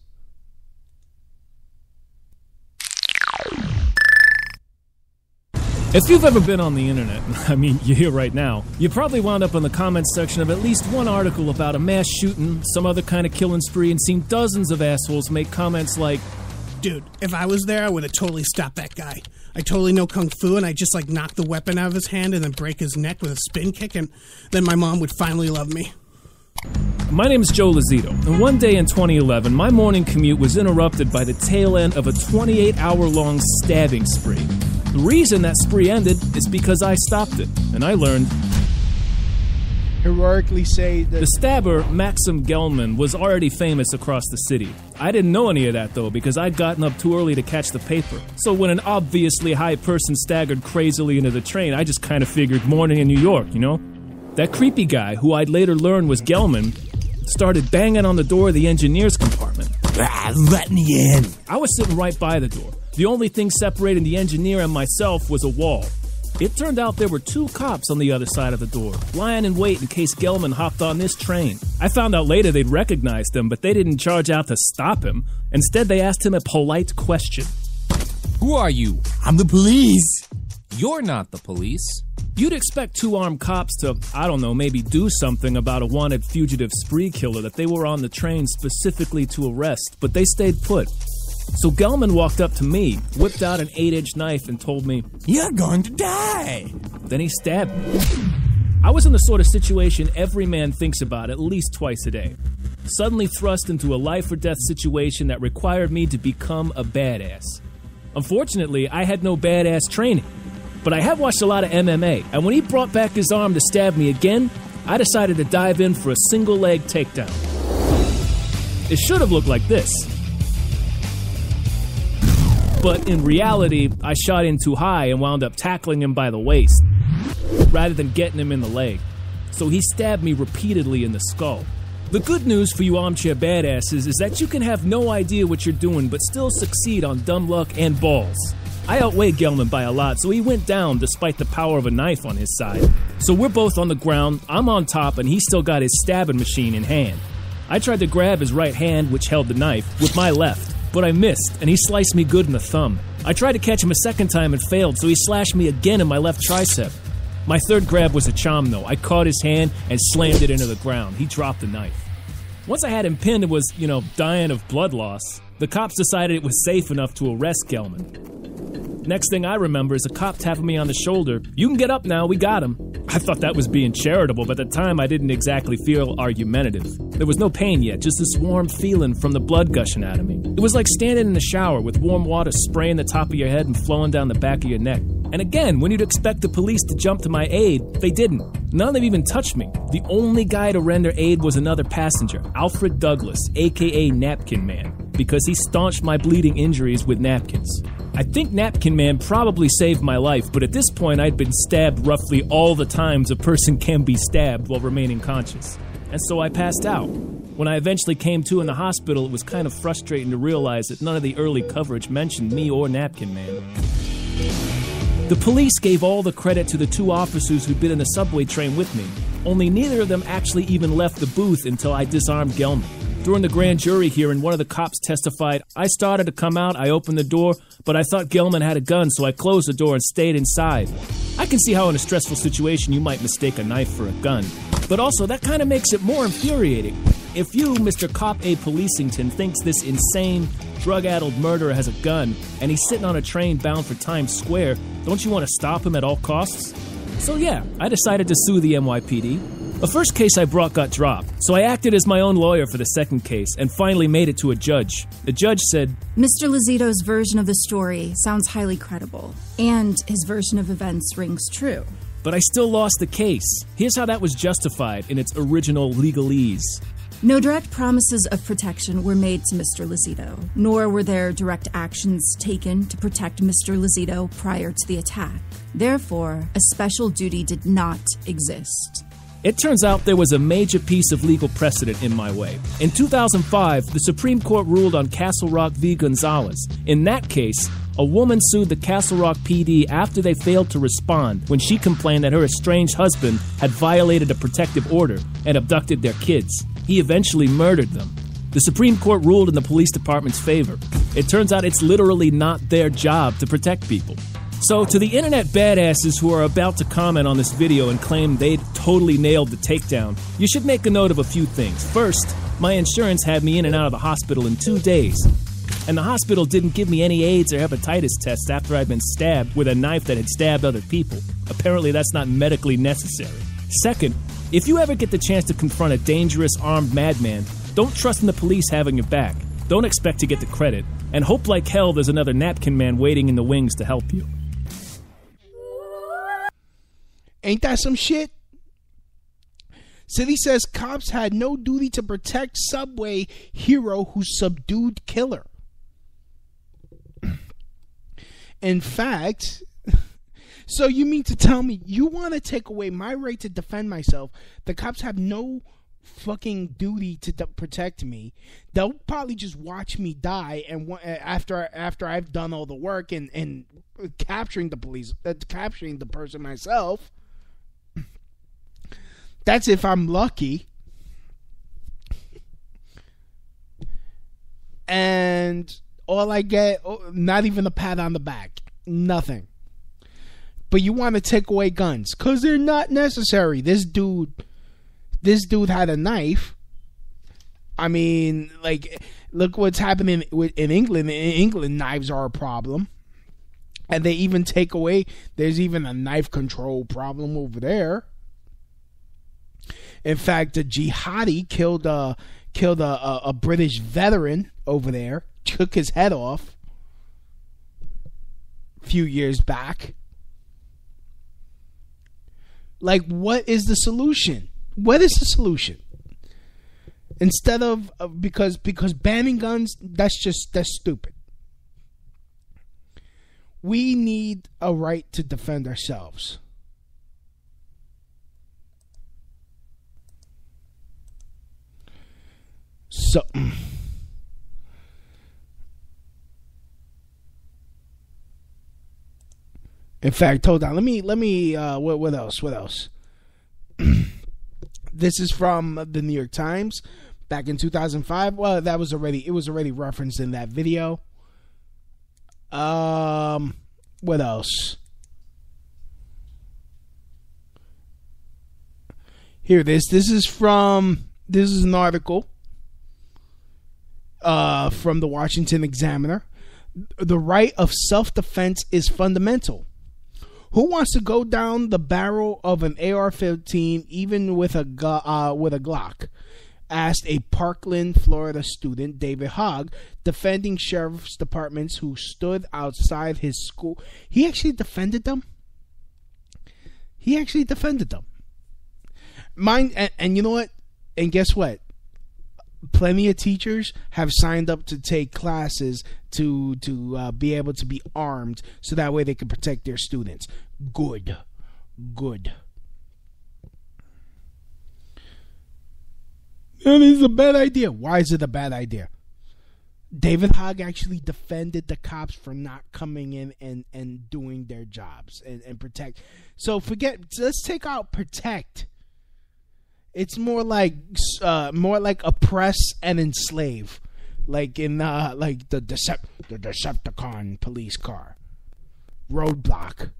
If you've ever been on the internet, I mean, you're here right now, you probably wound up in the comments section of at least one article about a mass shooting, some other kind of killing spree, and seen dozens of assholes make comments like, "Dude, if I was there, I would have totally stopped that guy. I totally know Kung Fu, and I just like knock the weapon out of his hand and then break his neck with a spin kick, and then my mom would finally love me. My name is Joe Lazito, and one day in 2011, my morning commute was interrupted by the tail end of a 28-hour-long stabbing spree. The reason that spree ended is because I stopped it, and I learned... Heroically say that... The stabber, Maxim Gelman, was already famous across the city. I didn't know any of that, though, because I'd gotten up too early to catch the paper. So when an obviously high person staggered crazily into the train, I just kind of figured morning in New York, you know? That creepy guy, who I'd later learn was Gelman, started banging on the door of the engineer's compartment. Let me in. I was sitting right by the door. The only thing separating the engineer and myself was a wall. It turned out there were 2 cops on the other side of the door, lying in wait in case Gelman hopped on this train. I found out later they'd recognized him, but they didn't charge out to stop him. Instead, they asked him a polite question. Who are you? I'm the police. You're not the police. You'd expect 2 armed cops to, I don't know, maybe do something about a wanted fugitive spree killer that they were on the train specifically to arrest, but they stayed put. So Gelman walked up to me, whipped out an 8-inch knife, and told me, "You're going to die." Then he stabbed me. I was in the sort of situation every man thinks about at least twice a day. Suddenly thrust into a life-or-death situation that required me to become a badass. Unfortunately, I had no badass training. But I have watched a lot of MMA, and when he brought back his arm to stab me again, I decided to dive in for a single-leg takedown. It should have looked like this. But in reality, I shot in too high and wound up tackling him by the waist, rather than getting him in the leg. So he stabbed me repeatedly in the skull. The good news for you armchair badasses is that you can have no idea what you're doing but still succeed on dumb luck and balls. I outweighed Gelman by a lot, so he went down despite the power of a knife on his side. So we're both on the ground, I'm on top, and he's still got his stabbing machine in hand. I tried to grab his right hand, which held the knife, with my left, but I missed, and he sliced me good in the thumb. I tried to catch him a second time and failed, so he slashed me again in my left tricep. My third grab was a chom, though. I caught his hand and slammed it into the ground. He dropped the knife. Once I had him pinned and was, dying of blood loss, the cops decided it was safe enough to arrest Gelman. Next thing I remember is a cop tapping me on the shoulder. "You can get up now, we got him." I thought that was being charitable, but at the time I didn't exactly feel argumentative. There was no pain yet, just this warm feeling from the blood gushing out of me. It was like standing in the shower with warm water spraying the top of your head and flowing down the back of your neck. And again, when you'd expect the police to jump to my aid, they didn't. None of them even touched me. The only guy to render aid was another passenger, Alfred Douglas, aka Napkin Man, because he staunched my bleeding injuries with napkins. I think Napkin Man probably saved my life, but at this point I'd been stabbed roughly all the times a person can be stabbed while remaining conscious. And so I passed out. When I eventually came to in the hospital, it was kind of frustrating to realize that none of the early coverage mentioned me or Napkin Man. The police gave all the credit to the 2 officers who'd been in the subway train with me, only neither of them actually even left the booth until I disarmed Gelman. During the grand jury hearing, one of the cops testified, "I started to come out, I opened the door, but I thought Gelman had a gun, so I closed the door and stayed inside." I can see how in a stressful situation you might mistake a knife for a gun, but also that kind of makes it more infuriating. If you, Mr. Cop A. Policington, thinks this insane, drug-addled murderer has a gun, and he's sitting on a train bound for Times Square, don't you want to stop him at all costs? So yeah, I decided to sue the NYPD. The first case I brought got dropped, so I acted as my own lawyer for the second case and finally made it to a judge. The judge said, "Mr. Lazito's version of the story sounds highly credible, and his version of events rings true." But I still lost the case. Here's how that was justified in its original legalese. No direct promises of protection were made to Mr. Lazito, nor were there direct actions taken to protect Mr. Lazito prior to the attack. Therefore, a special duty did not exist. It turns out there was a major piece of legal precedent in my way. In 2005, the Supreme Court ruled on Castle Rock v. Gonzalez. In that case, a woman sued the Castle Rock PD after they failed to respond when she complained that her estranged husband had violated a protective order and abducted their kids. He eventually murdered them. The Supreme Court ruled in the police department's favor. It turns out it's literally not their job to protect people. So, to the internet badasses who are about to comment on this video and claim they'd totally nailed the takedown, you should make a note of a few things. First, my insurance had me in and out of the hospital in 2 days. And the hospital didn't give me any AIDS or hepatitis tests after I'd been stabbed with a knife that had stabbed other people. Apparently that's not medically necessary. Second, if you ever get the chance to confront a dangerous armed madman, don't trust in the police having your back. Don't expect to get the credit, and hope like hell there's another napkin man waiting in the wings to help you. Ain't that some shit? City says cops had no duty to protect Subway hero who subdued killer. In fact, so you mean to tell me you want to take away my right to defend myself? The cops have no fucking duty to protect me. They'll probably just watch me die, and after I've done all the work and capturing the police, capturing the person myself. That's if I'm lucky. And all I get, not even a pat on the back. Nothing. But you want to take away guns because they're not necessary. This dude had a knife. I mean, like, look what's happening in England. In England, knives are a problem. And they even take away, there's even a knife control problem over there. In fact, a jihadi killed a British veteran over there, took his head off a few years back. Like, what is the solution? What is the solution? Instead of because banning guns, that's stupid. We need a right to defend ourselves. So, in fact, hold on. Let me. What else? This is from the New York Times, back in 2005. Well, it was already referenced in that video. What else? Here, this is an article. From the Washington Examiner. The right of self-defense is fundamental. Who wants to go down the barrel of an AR-15 even with a Glock? Asked a Parkland, Florida student, David Hogg, defending sheriff's departments who stood outside his school. He actually defended them. And you know what? And guess what? Plenty of teachers have signed up to take classes to be able to be armed so that way they can protect their students. Good. And it's a bad idea. Why is it a bad idea? David Hogg actually defended the cops for not coming in and doing their jobs and protect. So let's take out protect. It's more like oppress and enslave, like in like the Decepticon police car, Roadblock.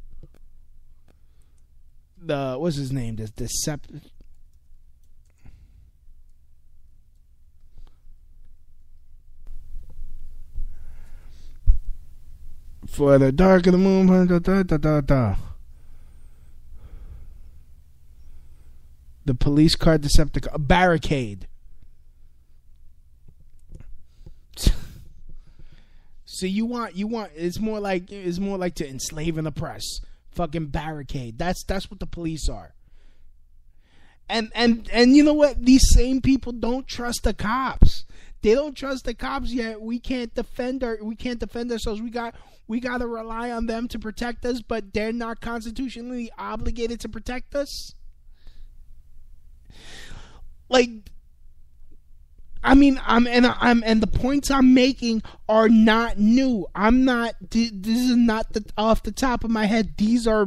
What's his name? For the dark of the moon. The police car Decepticon, a barricade. So you want it's more like to enslave and oppress. Fucking barricade. That's what the police are. And you know what? These same people don't trust the cops. They don't trust the cops yet. We can't defend ourselves. We got to rely on them to protect us, but they're not constitutionally obligated to protect us. Like, I mean, and the points I'm making are not new. This is not off the top of my head. These are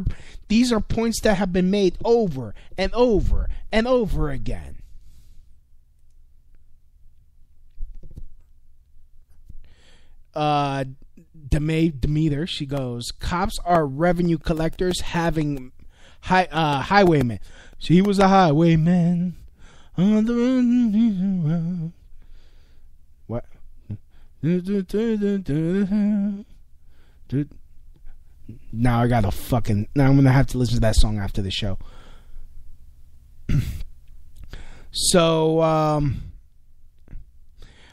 points that have been made over and over and over again. Demeter, she goes, cops are revenue collectors having highwaymen. So he was a highwayman on the road. What? Now I gotta fucking. Now I'm gonna have to listen to that song after the show. So,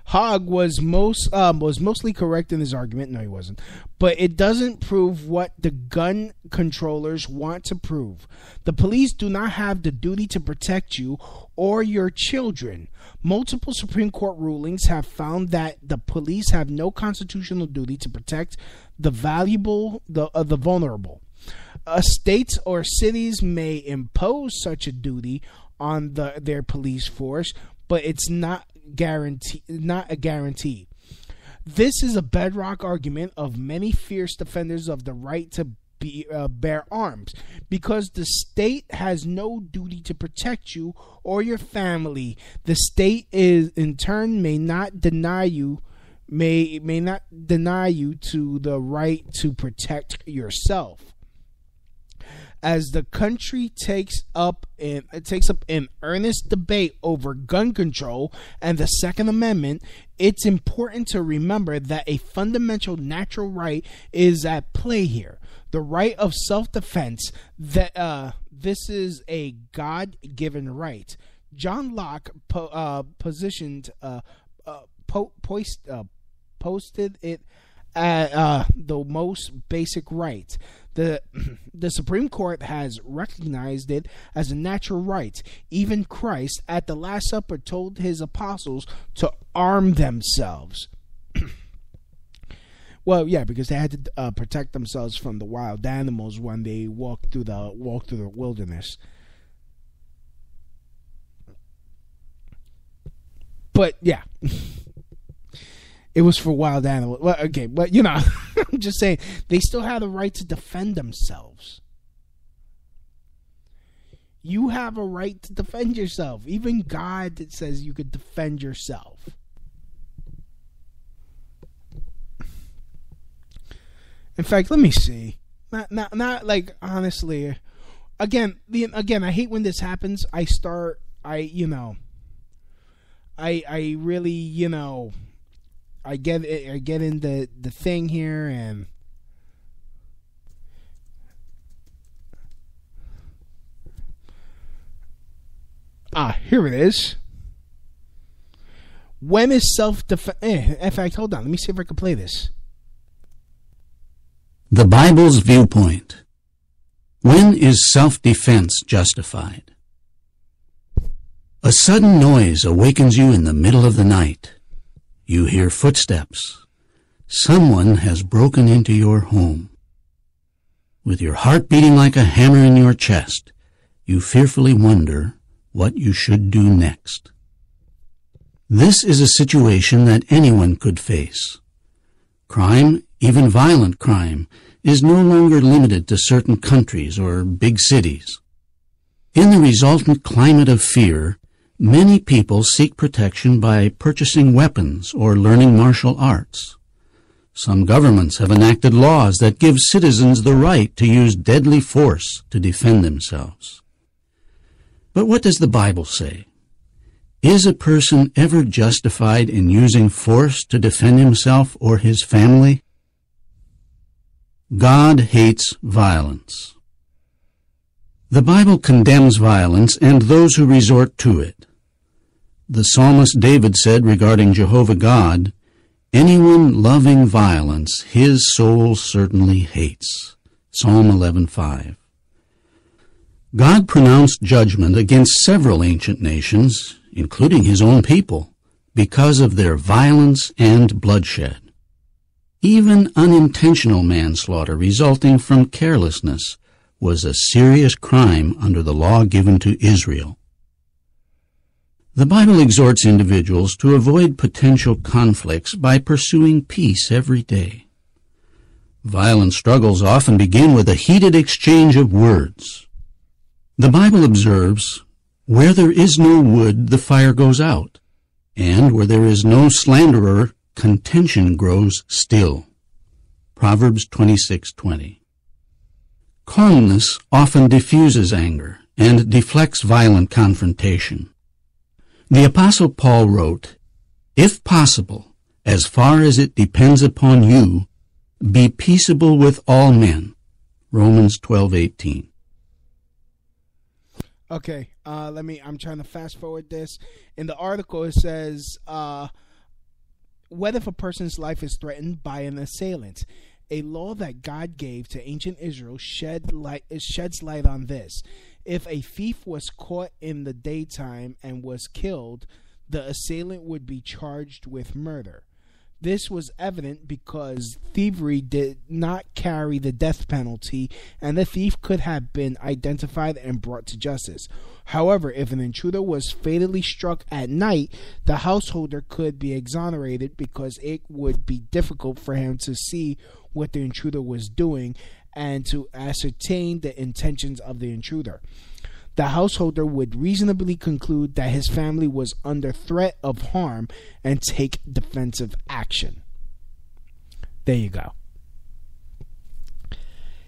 Hogg was mostly correct in his argument. No, he wasn't. But it doesn't prove what the gun controllers want to prove. The police do not have the duty to protect you or your children. Multiple Supreme Court rulings have found that the police have no constitutional duty to protect the vulnerable. States or cities may impose such a duty on their police force, but it's not a guarantee. This is a bedrock argument of many fierce defenders of the right to bear arms, because the state has no duty to protect you or your family. The state is in turn may not deny you to the right to protect yourself. As the country takes up an earnest debate over gun control and the Second Amendment, it's important to remember that a fundamental natural right is at play here. The right of self-defense. This is a God-given right. John Locke posted it at the most basic right. The Supreme Court has recognized it as a natural right. Even Christ at the Last Supper told his apostles to arm themselves. Well, yeah, because they had to protect themselves from the wild animals when they walked through the wilderness. But yeah. It was for wild animals. Well, okay, but I'm just saying they still have the right to defend themselves. You have a right to defend yourself. Even God says you could defend yourself. In fact, let me see. Not like honestly. Again, I hate when this happens. I really, I get in the thing here, and here it is. When is self-defense? In fact, hold on. Let me see if I can play this. The Bible's viewpoint. When is self-defense justified? A sudden noise awakens you in the middle of the night. You hear footsteps. Someone has broken into your home. With your heart beating like a hammer in your chest, you fearfully wonder what you should do next. This is a situation that anyone could face. Crime, even violent crime, is no longer limited to certain countries or big cities. In the resultant climate of fear, many people seek protection by purchasing weapons or learning martial arts. Some governments have enacted laws that give citizens the right to use deadly force to defend themselves. But what does the Bible say? Is a person ever justified in using force to defend himself or his family? God hates violence. The Bible condemns violence and those who resort to it. The psalmist David said regarding Jehovah God, "Anyone loving violence, his soul certainly hates." Psalm 11:5. God pronounced judgment against several ancient nations, including his own people, because of their violence and bloodshed. Even unintentional manslaughter resulting from carelessness was a serious crime under the law given to Israel. The Bible exhorts individuals to avoid potential conflicts by pursuing peace every day. Violent struggles often begin with a heated exchange of words. The Bible observes, "Where there is no wood, the fire goes out, and where there is no slanderer, contention grows still." Proverbs 26:20. Calmness often diffuses anger and deflects violent confrontation. The Apostle Paul wrote, "If possible, as far as it depends upon you, be peaceable with all men. Romans 12:18. Okay, I'm trying to fast forward this. In the article, it says, what if a person's life is threatened by an assailant? A law that God gave to ancient Israel sheds light on this. If a thief was caught in the daytime and was killed, the assailant would be charged with murder. This was evident because thievery did not carry the death penalty, and the thief could have been identified and brought to justice. However, if an intruder was fatally struck at night, the householder could be exonerated because it would be difficult for him to see what the intruder was doing and to ascertain the intentions of the intruder. The householder would reasonably conclude that his family was under threat of harm and take defensive action. There you go.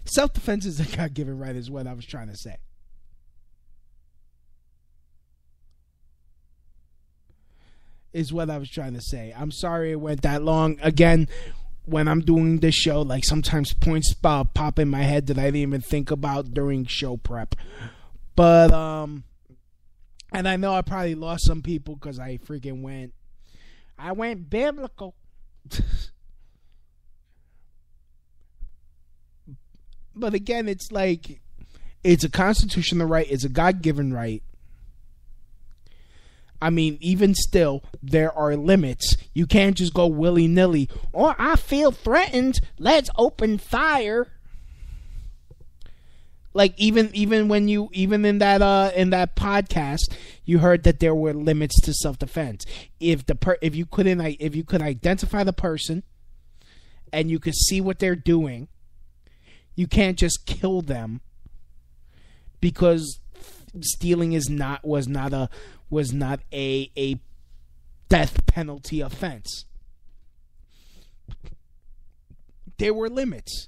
Self-defense is a God-given right, is what I was trying to say. I'm sorry it went that long. Again, when I'm doing this show, like sometimes points pop in my head that I didn't even think about during show prep. But, and I know I probably lost some people because I went biblical. But again, it's like, it's a constitutional right. It's a God-given right. I mean, even still, there are limits. You can't just go willy-nilly. Oh, I feel threatened. Let's open fire. Like even in that podcast, you heard that there were limits to self-defense. If you could identify the person and you could see what they're doing, you can't just kill them because stealing was not a death penalty offense. There were limits.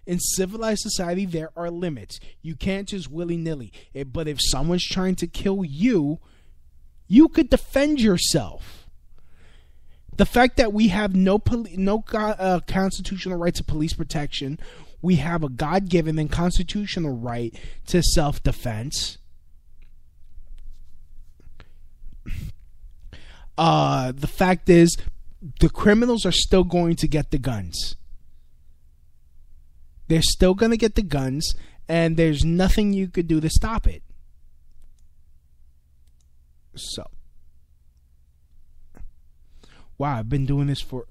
In civilized society, there are limits. You can't just willy-nilly. But if someone's trying to kill you, you could defend yourself. The fact that we have no constitutional right to police protection, we have a God-given and constitutional right to self-defense. The fact is, the criminals are still going to get the guns. They're still going to get the guns, and there's nothing you could do to stop it. So, wow, I've been doing this for,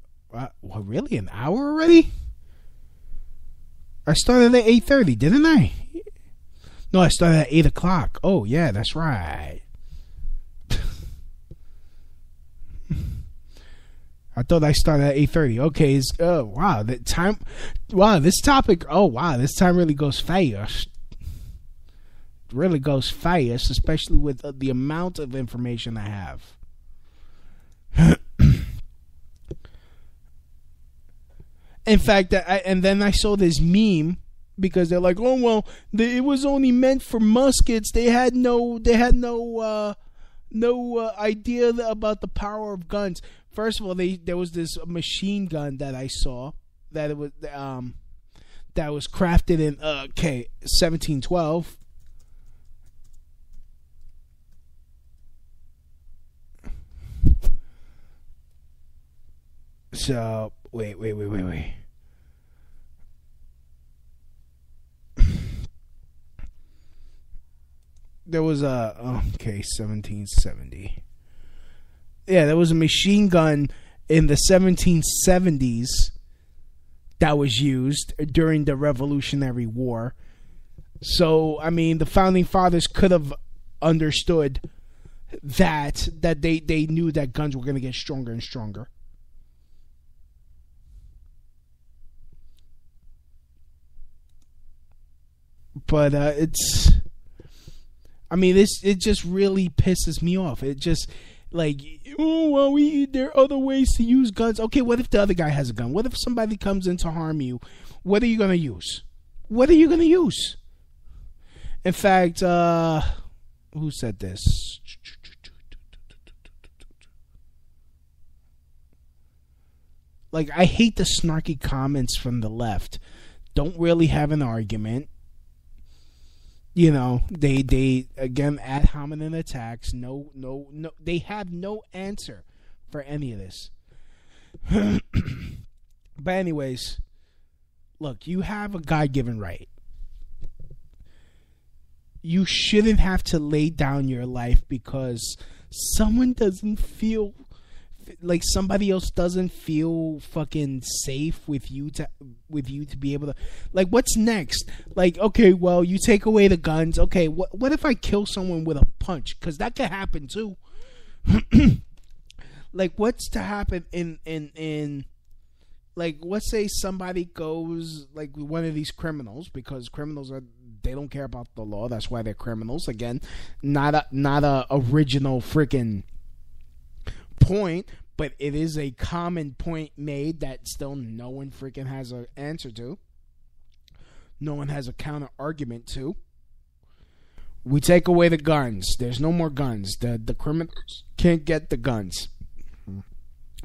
really, an hour already? I started at 8:30, didn't I? No, I started at 8 o'clock. Oh, yeah, that's right. I thought I started at 8:30. Okay, this topic, this time really goes fast. It really goes fast, especially with the amount of information I have. In fact, and then I saw this meme because they're like, "Oh well, it was only meant for muskets. They had no idea about the power of guns." First of all, there was this machine gun that I saw that it was that was crafted in 1712. So wait. There was 1770. Yeah, there was a machine gun in the 1770s that was used during the Revolutionary War. So, I mean, the Founding Fathers could have understood that they knew that guns were going to get stronger and stronger. But it just really pisses me off. It just, like, oh, well, there are other ways to use guns. Okay, what if the other guy has a gun? What if somebody comes in to harm you? What are you going to use? What are you going to use? In fact, who said this? Like, I hate the snarky comments from the left. Don't really have an argument. You know, they again, ad hominem attacks. No, they have no answer for any of this. But anyways, look, you have a God-given right. You shouldn't have to lay down your life because someone doesn't feel like somebody else doesn't feel fucking safe with you to be able to, like, what's next? Like, okay, well, you take away the guns. Okay, what if I kill someone with a punch? Because that could happen too. Like, what's to happen in like, let's say somebody goes, like, one of these criminals, because criminals they don't care about the law. That's why they're criminals. Again, not a original freaking point, but it is a common point made that still no one freaking has an answer to. No one has a counter argument to. We take away the guns. There's no more guns. The criminals can't get the guns.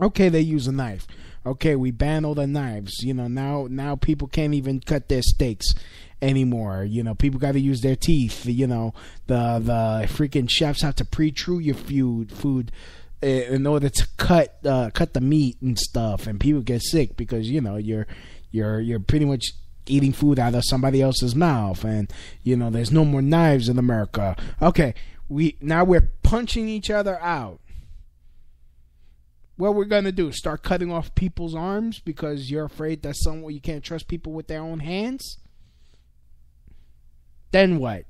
Okay, they use a knife. Okay, we ban all the knives. You know, now people can't even cut their steaks anymore. You know, people got to use their teeth. You know, the freaking chefs have to pre-chew your food in order to cut the meat and stuff, and people get sick because, you know, you're pretty much eating food out of somebody else's mouth, and, you know, there's no more knives in America. Okay, we're punching each other out. What we're gonna do? Start cutting off people's arms because you're afraid that you can't trust people with their own hands? Then what?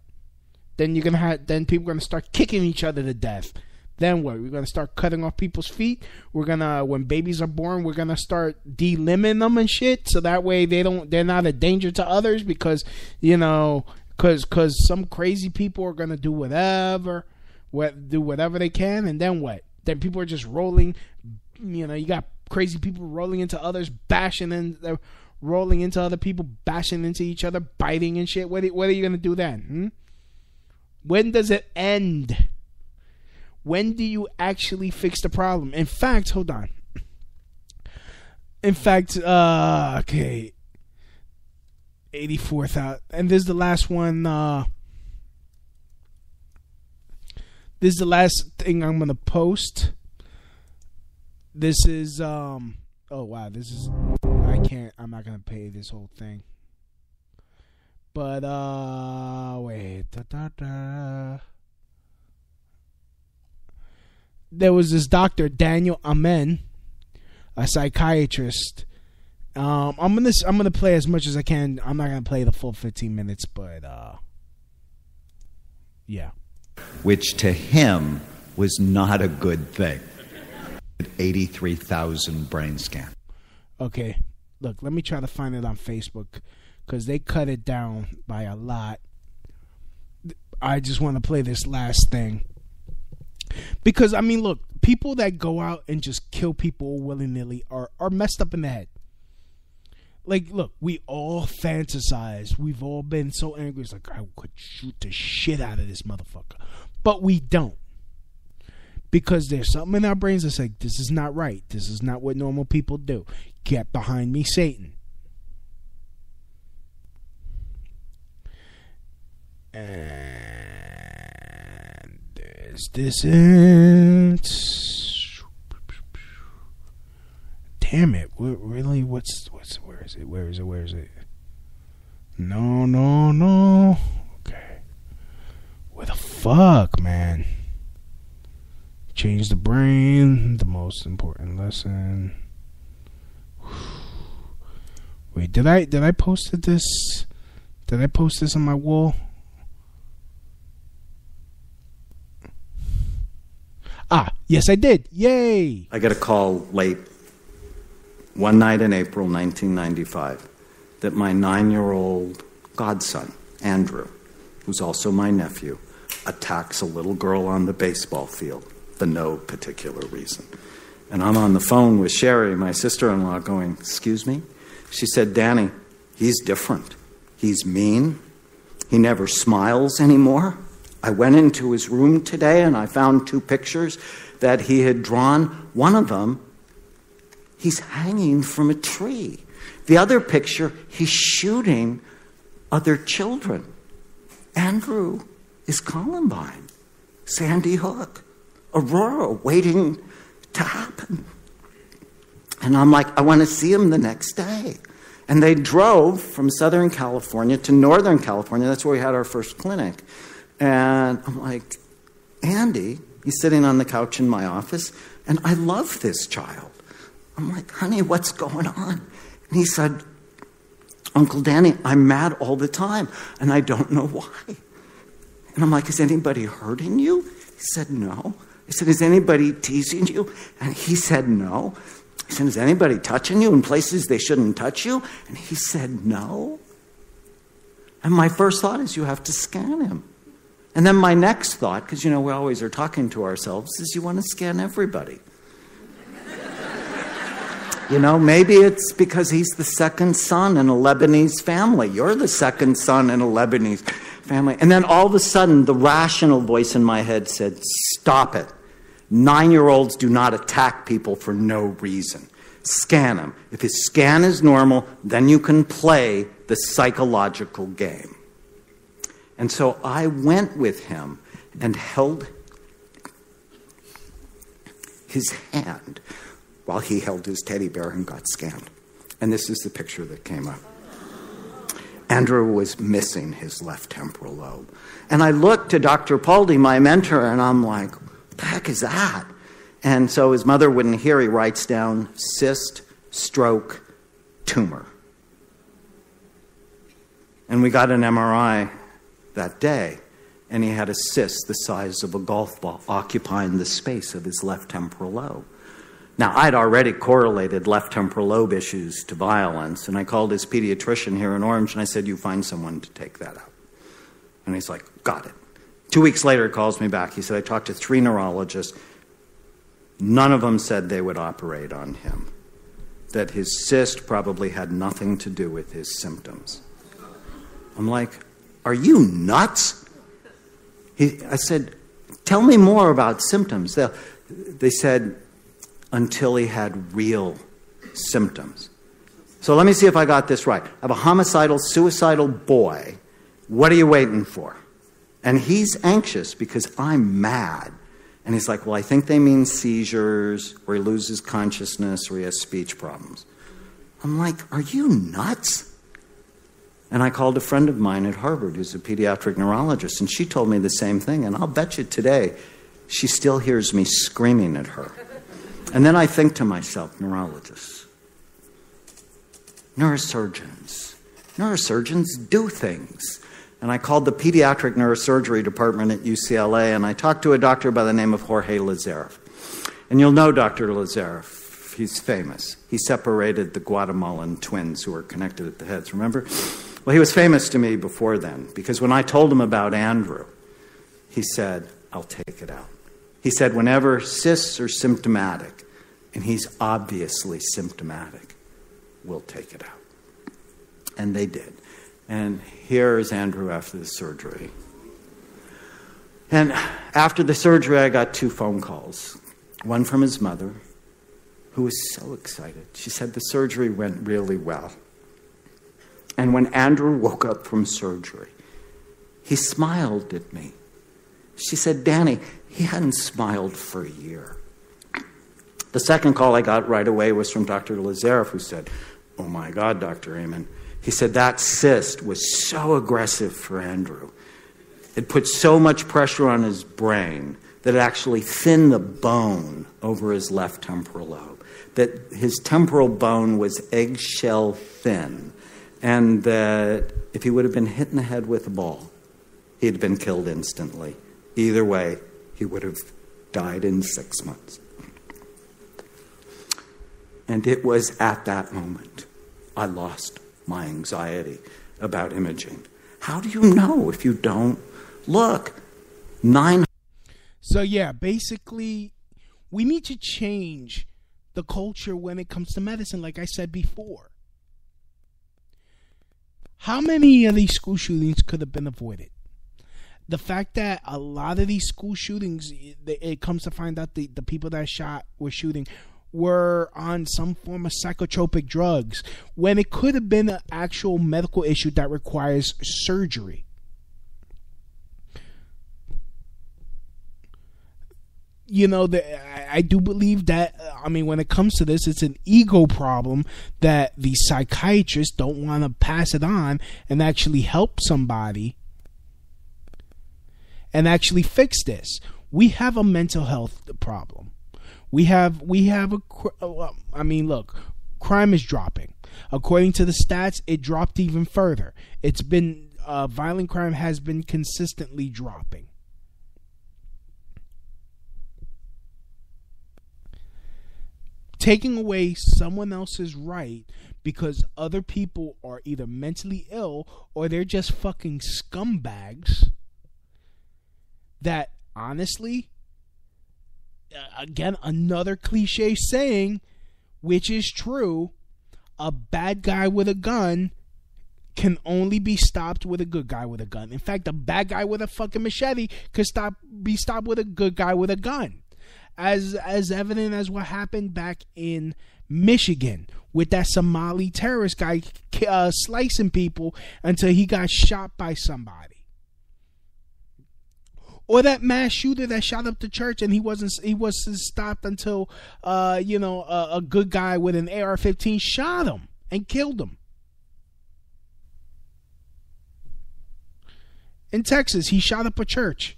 Then people are gonna start kicking each other to death. Then what? We're gonna start cutting off people's feet. We're gonna, when babies are born, we're gonna start delimbing them and shit, so that way they're not a danger to others because, you know, because some crazy people are gonna do whatever they can, and then what? Then people are just rolling. You know, you got crazy people rolling into others, rolling into other people, bashing into each other, biting and shit. What are you gonna do then? When does it end? When do you actually fix the problem? In fact, hold on. In fact, okay, 84,000, and this is the last one. This is the last thing I'm gonna post. This is oh wow, this is, I'm not gonna pay this whole thing. But wait. There was this Dr. Daniel Amen, a psychiatrist. I'm gonna play as much as I can. I'm not gonna play the full 15 minutes, but yeah. Which to him was not a good thing. 83,000 brain scan. Okay, look, let me try to find it on Facebook because they cut it down by a lot. I just want to play this last thing because, I mean, look, people that go out and just kill people willy-nilly are messed up in the head. Like, look, we all fantasize. We've all been so angry. It's like, I could shoot the shit out of this motherfucker. But we don't. Because there's something in our brains that's like, this is not right. This is not what normal people do. Get behind me, Satan. And there's this. Damn it. Really? Where is it? No. Okay. Where the fuck, man? Change the brain, the most important lesson. Wait, did I post this? Did I post this on my wall? Yes I did. Yay! I got a call late one night in April 1995 that my 9-year-old godson, Andrew, who's also my nephew, attacks a little girl on the baseball field for no particular reason. And I'm on the phone with Sherry, my sister-in-law, going, "Excuse me?" She said, "Danny, he's different. He's mean. He never smiles anymore. I went into his room today and I found 2 pictures that he had drawn. One of them he's hanging from a tree. The other picture, he's shooting other children. Andrew is Columbine, Sandy Hook, Aurora, waiting to happen. And I'm like, I want to see him the next day. And they drove from Southern California to Northern California. That's where we had our first clinic. And I'm like, Andy, he's sitting on the couch in my office, and I love this child. I'm like, honey, what's going on? And he said, Uncle Danny, I'm mad all the time, and I don't know why. And I'm like, is anybody hurting you? He said, no. I said, is anybody teasing you? And he said, no. I said, is anybody touching you in places they shouldn't touch you? And he said, no. And my first thought is, you have to scan him. And then my next thought, because, we always are talking to ourselves, is you want to scan everybody. Maybe it's because he's the second son in a Lebanese family. You're the second son in a Lebanese family. And then all of a sudden, the rational voice in my head said, stop it. 9-year-olds do not attack people for no reason. Scan him. If his scan is normal, then you can play the psychological game. And so I went with him and held his hand while he held his teddy bear and got scanned. And this is the picture that came up. Andrew was missing his left temporal lobe. And I looked to Dr. Paldi, my mentor, and I'm like, what the heck is that? And so his mother wouldn't hear. He writes down cyst, stroke, tumor. And we got an MRI that day, and he had a cyst the size of a golf ball occupying the space of his left temporal lobe. Now, I'd already correlated left temporal lobe issues to violence, and I called his pediatrician here in Orange, and I said, you find someone to take that out. And he's like, got it. 2 weeks later, he calls me back. He said, I talked to 3 neurologists. None of them said they would operate on him, that his cyst probably had nothing to do with his symptoms. I'm like, are you nuts? I said, tell me more about symptoms. They said, until he had real symptoms. So let me see if I got this right. I have a homicidal, suicidal boy. What are you waiting for? And he's anxious because I'm mad. And he's like, well, I think they mean seizures, or he loses consciousness, or he has speech problems. I'm like, are you nuts? And I called a friend of mine at Harvard who's a pediatric neurologist, and she told me the same thing. And I'll bet you today she still hears me screaming at her. And then I think to myself, neurologists, neurosurgeons do things. And I called the pediatric neurosurgery department at UCLA, and I talked to a doctor by the name of Jorge Lazareff. And you'll know Dr. Lazareff. He's famous. He separated the Guatemalan twins who were connected at the heads, remember? Well, he was famous to me before then, because when I told him about Andrew, he said, I'll take it out. He said, whenever cysts are symptomatic, and he's obviously symptomatic, we'll take it out. And they did. And here is Andrew after the surgery. And after the surgery, I got 2 phone calls. One from his mother, who was so excited. She said the surgery went really well. And when Andrew woke up from surgery, he smiled at me. She said, Danny, he hadn't smiled for a year. The second call I got right away was from Dr. Lazareff, who said, oh my God, Dr. Amen. He said that cyst was so aggressive for Andrew. It put so much pressure on his brain that it actually thinned the bone over his left temporal lobe. That his temporal bone was eggshell thin. And that if he would have been hit in the head with a ball, he'd been killed instantly. Either way, he would have died in 6 months. And it was at that moment I lost my anxiety about imaging. How do you know if you don't look? So yeah, basically, we need to change the culture when it comes to medicine, like I said before. How many of these school shootings could have been avoided? The fact that a lot of these school shootings, it comes to find out the people that shot were shooting were on some form of psychotropic drugs when it could have been an actual medical issue that requires surgery. You know, I do believe that, I mean, when it comes to this, it's an ego problem that the psychiatrists don't want to pass it on and actually help somebody and actually fix this. We have a mental health problem. We have I mean, look, crime is dropping. According to the stats, it dropped even further. It's been, violent crime has been consistently dropping. Taking away someone else's right because other people are either mentally ill or they're just fucking scumbags that, honestly, again, another cliche saying, which is true, a bad guy with a gun can only be stopped with a good guy with a gun. In fact, a bad guy with a fucking machete could be stopped with a good guy with a gun. As evident as what happened back in Michigan with that Somali terrorist guy slicing people until he got shot by somebody. Or that mass shooter that shot up the church and he wasn't stopped until a good guy with an AR-15 shot him and killed him. In Texas, he shot up a church.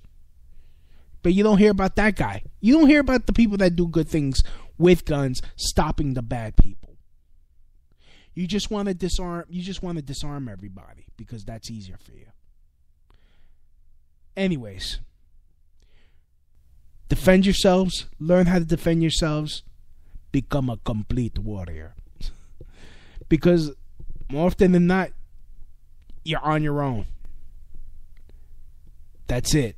But you don't hear about that guy. You don't hear about the people that do good things with guns stopping the bad people. You just want to disarm. You just want to disarm everybody because that's easier for you. Anyways, defend yourselves. Learn how to defend yourselves. Become a complete warrior. Because more often than not, you're on your own. That's it.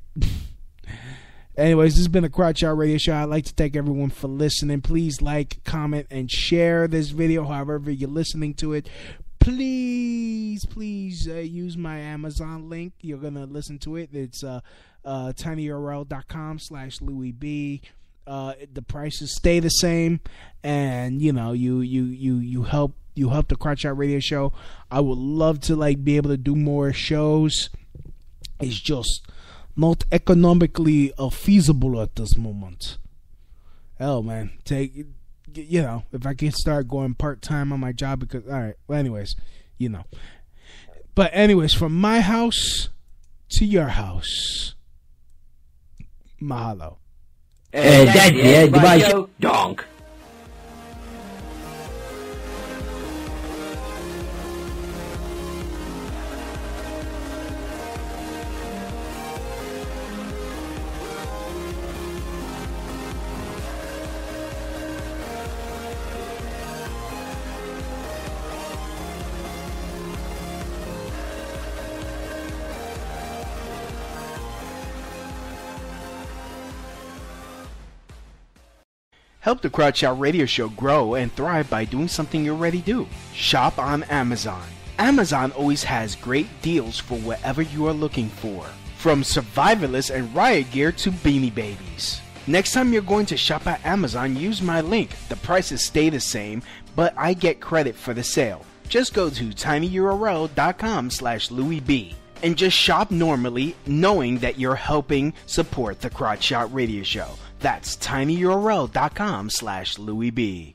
Anyways, this has been a Crotch Out Radio Show. I'd like to thank everyone for listening. Please like, comment, and share this video however you're listening to it. Please use my Amazon link. You're going to listen to it. It's tinyurl.com/LouisB. The prices stay the same, and you help the Crotch Out Radio Show. I would love to be able to do more shows. It's just not economically feasible at this moment. Hell, man, if I can start going part-time on my job, because, all right, well, anyways, but anyways, from my house to your house, mahalo. That's it, goodbye, show, donk. Help the Crotch Out Radio Show grow and thrive by doing something you already do. Shop on Amazon. Amazon always has great deals for whatever you are looking for. From survivalists and riot gear to Beanie Babies. Next time you're going to shop at Amazon, use my link. The prices stay the same, but I get credit for the sale. Just go to tinyurl.com/LouisB and just shop normally, knowing that you're helping support the Crotch Out Radio Show. That's tinyurl.com/LouisB.